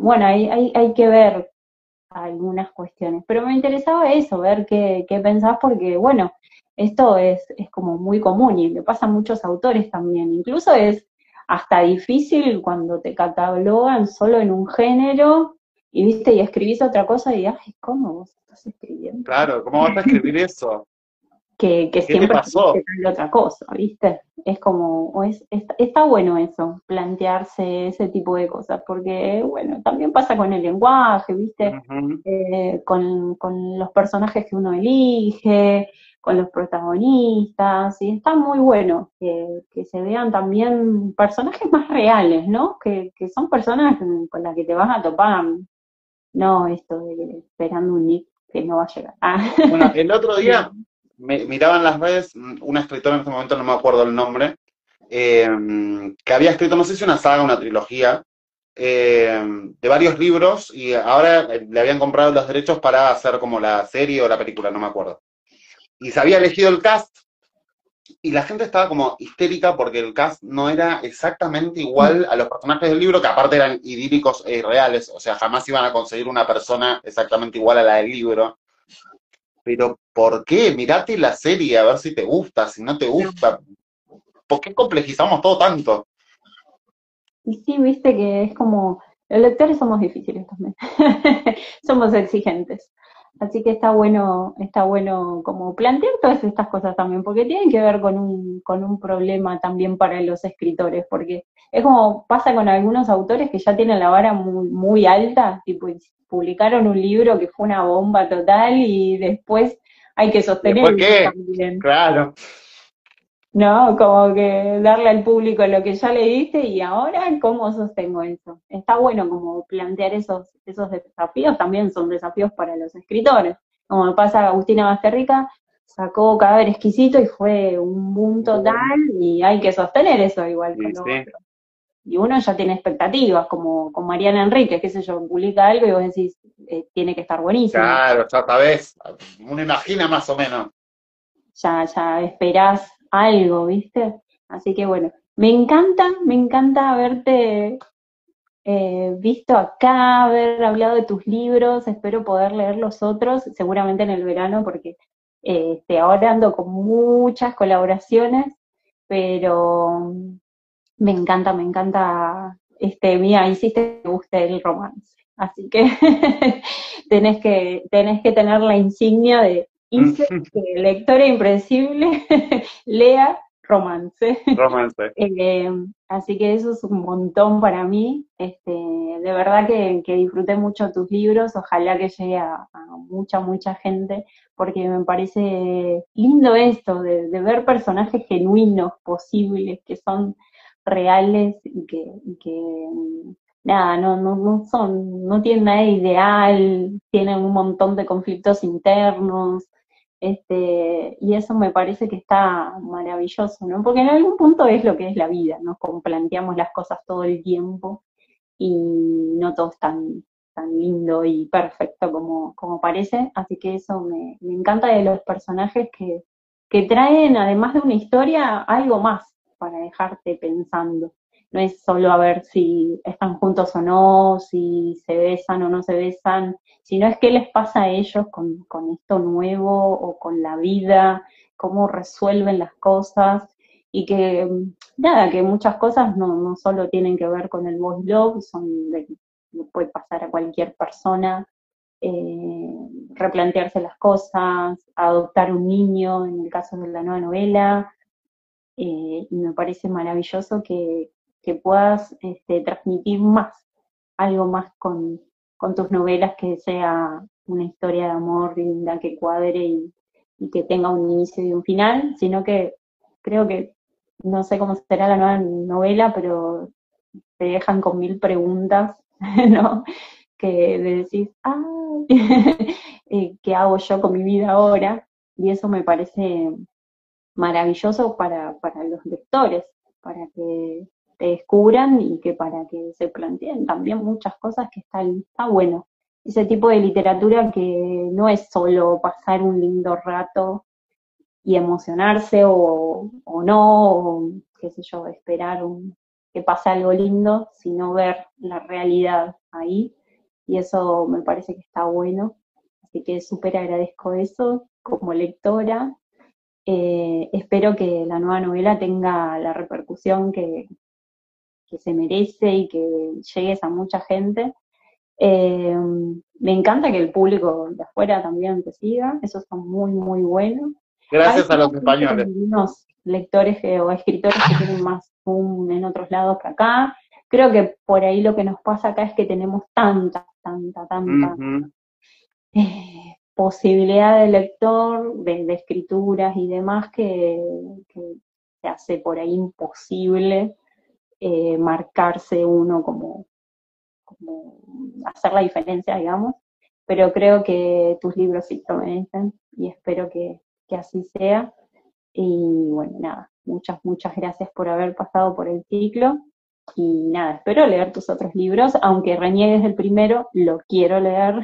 bueno, hay que ver algunas cuestiones, pero me interesaba eso, ver qué pensás, porque bueno, esto es como muy común y le pasa a muchos autores también, incluso es hasta difícil cuando te catalogan solo en un género y viste y escribís otra cosa y ay, ¿cómo vos estás escribiendo? Claro, ¿cómo vas a escribir eso? Que ¿Qué te siempre pasó? escribiste tal otra cosa, ¿viste? Es como, está bueno eso, plantearse ese tipo de cosas, porque bueno, también pasa con el lenguaje, ¿viste? Ujú. Con los personajes que uno elige, con los protagonistas, y está muy bueno que se vean también personajes más reales, ¿no? Que son personas con las que te vas a topar, no esto de esperando un nick que no va a llegar. Ah. Bueno, el otro día me miraba en las redes una escritora, en este momento no me acuerdo el nombre, eh, que había escrito, no sé si una saga, una trilogía, de varios libros y ahora le habían comprado los derechos para hacer como la serie o la película, no me acuerdo. Y se había elegido el cast y la gente estaba como histérica porque el cast no era exactamente igual a los personajes del libro, que aparte eran idílicos e irreales, o sea, jamás iban a conseguir una persona exactamente igual a la del libro. Pero ¿por qué? Mirate la serie a ver si te gusta, si no te gusta. ¿Por qué complejizamos todo tanto? Y sí, viste que es como, los lectores somos difíciles también, somos exigentes. Así que está bueno como plantear todas estas cosas también, porque tienen que ver con un problema también para los escritores, porque es como pasa con algunos autores que ya tienen la vara muy alta, tipo, publicaron un libro que fue una bomba total y después hay que ¿Y sostener después eso qué? también. Claro. ¿No? Como que darle al público lo que ya le diste y ahora, ¿cómo sostengo eso? Está bueno como plantear esos desafíos, también son desafíos para los escritores. Como me pasa a Agustina Basterrica, sacó Cadáver Exquisito y fue un boom total y hay que sostener eso igual Y con lo sí, otro. Y uno ya tiene expectativas, como con Mariana Enríquez, qué sé yo, publica algo y vos decís, tiene que estar buenísimo. claro, ya sabés. Uno imagina más o menos. Ya esperás algo, ¿viste? Así que bueno, me encanta haberte visto acá, haber hablado de tus libros, espero poder leer los otros, seguramente en el verano, porque ahora ando con muchas colaboraciones, pero me encanta, mira, hiciste que me guste el romance, así que tenés que tener la insignia de hice que lectora impredecible lea romance. Romance. Así que eso es un montón para mí. De verdad que disfruté mucho tus libros, ojalá que llegue a mucha gente, porque me parece lindo esto de ver personajes genuinos, posibles, que son reales y que nada, no tienen nada ideal, tienen un montón de conflictos internos, y eso me parece que está maravilloso, ¿no? Porque en algún punto es lo que es la vida, ¿no? Como planteamos las cosas todo el tiempo y no todo es tan lindo y perfecto como parece, así que eso me encanta de los personajes que traen, además de una historia, algo más para dejarte pensando. no es solo a ver si están juntos o no, si se besan o no se besan, sino es qué les pasa a ellos con esto nuevo o con la vida, cómo resuelven las cosas y que, nada, que muchas cosas no solo tienen que ver con el boys love, puede pasar a cualquier persona, eh, replantearse las cosas, adoptar un niño, en el caso de la nueva novela, y me parece maravilloso que puedas transmitir más, algo más con tus novelas, que sea una historia de amor linda, que cuadre y que tenga un inicio y un final, sino que creo que, no sé cómo será la nueva novela, pero te dejan con mil preguntas, ¿no? Que le decís, ah, ¿qué hago yo con mi vida ahora? Y eso me parece maravilloso para los lectores, para que te descubran y que para que se planteen también muchas cosas que está bueno. Ese tipo de literatura que no es solo pasar un lindo rato y emocionarse o no, o qué sé yo, esperar que pase algo lindo, sino ver la realidad ahí. Y eso me parece que está bueno. Así que súper agradezco eso como lectora. Espero que la nueva novela tenga la repercusión que se merece y que llegues a mucha gente. Eh, Me encanta que el público de afuera también te siga, eso está muy, muy bueno. A Gracias veces a los siento que españoles. algunos lectores o escritores que tienen más boom en otros lados que acá. Creo que por ahí lo que nos pasa acá es que tenemos tanta Ujú. posibilidad de lector, de escrituras y demás que se hace por ahí imposible marcarse uno como hacer la diferencia, digamos, pero creo que tus libros sí lo merecen y espero que así sea. Y bueno, nada, muchas gracias por haber pasado por el ciclo. Y nada, espero leer tus otros libros, aunque reniegues del primero, lo quiero leer,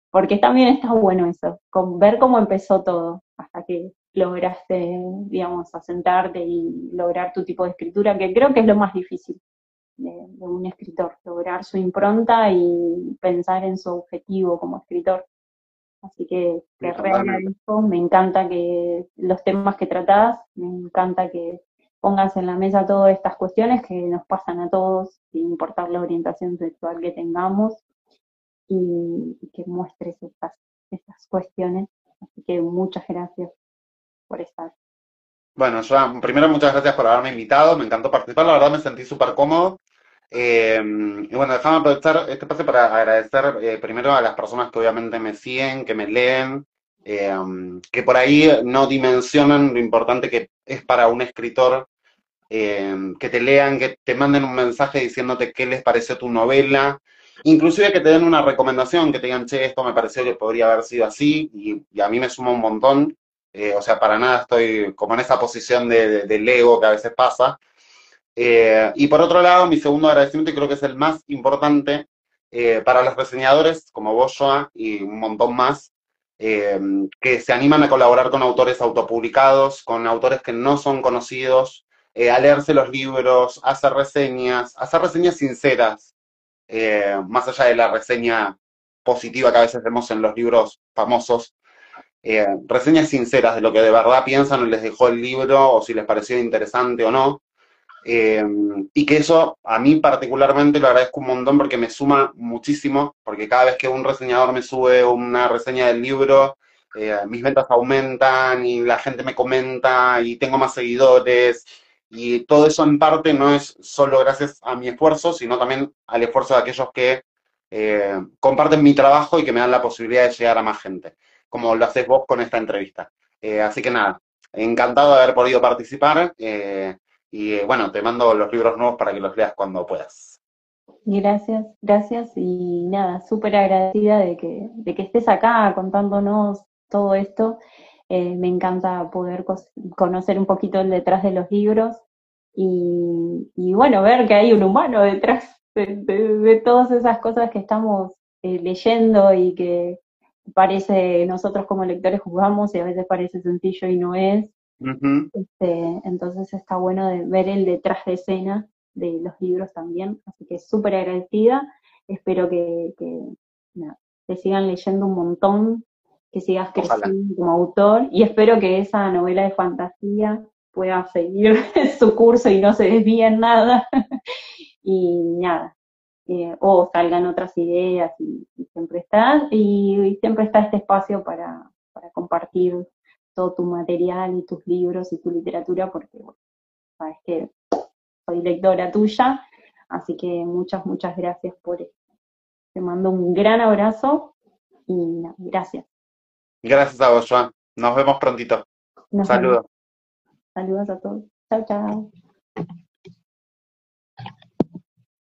porque también está bueno eso, con ver cómo empezó todo, hasta que lograste, digamos, asentarte y lograr tu tipo de escritura, que creo que es lo más difícil de un escritor, lograr su impronta y pensar en su objetivo como escritor. Así que Sí, te totalmente. reagradezco, me encanta que los temas que tratás, me encanta que pongas en la mesa todas estas cuestiones que nos pasan a todos, sin importar la orientación sexual que tengamos, y que muestres estas cuestiones. Así que muchas gracias por estar. Bueno, Joan, primero muchas gracias por haberme invitado, me encantó participar, la verdad me sentí súper cómodo. Y bueno, déjame aprovechar este espacio para agradecer primero a las personas que obviamente me siguen, que me leen, eh, que por ahí no dimensionan lo importante que es para un escritor que te lean, que te manden un mensaje diciéndote qué les pareció tu novela, inclusive que te den una recomendación, que te digan, che, esto me pareció que podría haber sido así, y a mí me suma un montón. O sea, para nada estoy como en esa posición del ego que a veces pasa. Y por otro lado, mi segundo agradecimiento, y creo que es el más importante, para los reseñadores como vos, Joa, y un montón más, eh, que se animan a colaborar con autores autopublicados, con autores que no son conocidos, a leerse los libros, a hacer reseñas sinceras, más allá de la reseña positiva que a veces vemos en los libros famosos, reseñas sinceras de lo que de verdad piensan o les dejó el libro, o si les pareció interesante o no. Eh, y que eso a mí particularmente lo agradezco un montón porque me suma muchísimo, porque cada vez que un reseñador me sube una reseña del libro, mis ventas aumentan y la gente me comenta y tengo más seguidores. Y todo eso en parte no es solo gracias a mi esfuerzo, sino también al esfuerzo de aquellos que comparten mi trabajo y que me dan la posibilidad de llegar a más gente, como lo haces vos con esta entrevista. Así que nada, encantado de haber podido participar. Y bueno, te mando los libros nuevos para que los leas cuando puedas. Gracias, gracias y nada, súper agradecida de que estés acá contándonos todo esto. Me encanta poder conocer un poquito el detrás de los libros y bueno, ver que hay un humano detrás de todas esas cosas que estamos leyendo y que parece nosotros como lectores juzgamos y a veces parece sencillo y no es. Ujú. Entonces está bueno de ver el detrás de escena de los libros también, así que súper agradecida, espero nada, te sigan leyendo un montón, que sigas Ojalá. creciendo como autor, y espero que esa novela de fantasía pueda seguir su curso y no se desvíe en nada, y nada, o salgan otras ideas y siempre está este espacio para compartir todo tu material y tus libros y tu literatura, porque bueno, sabes que soy lectora tuya, así que muchas, muchas gracias por esto. Te mando un gran abrazo y nada, gracias. Gracias a vos, Joan. Nos vemos prontito. Nos vemos. Saludos. Saludos a todos. Chao, chao.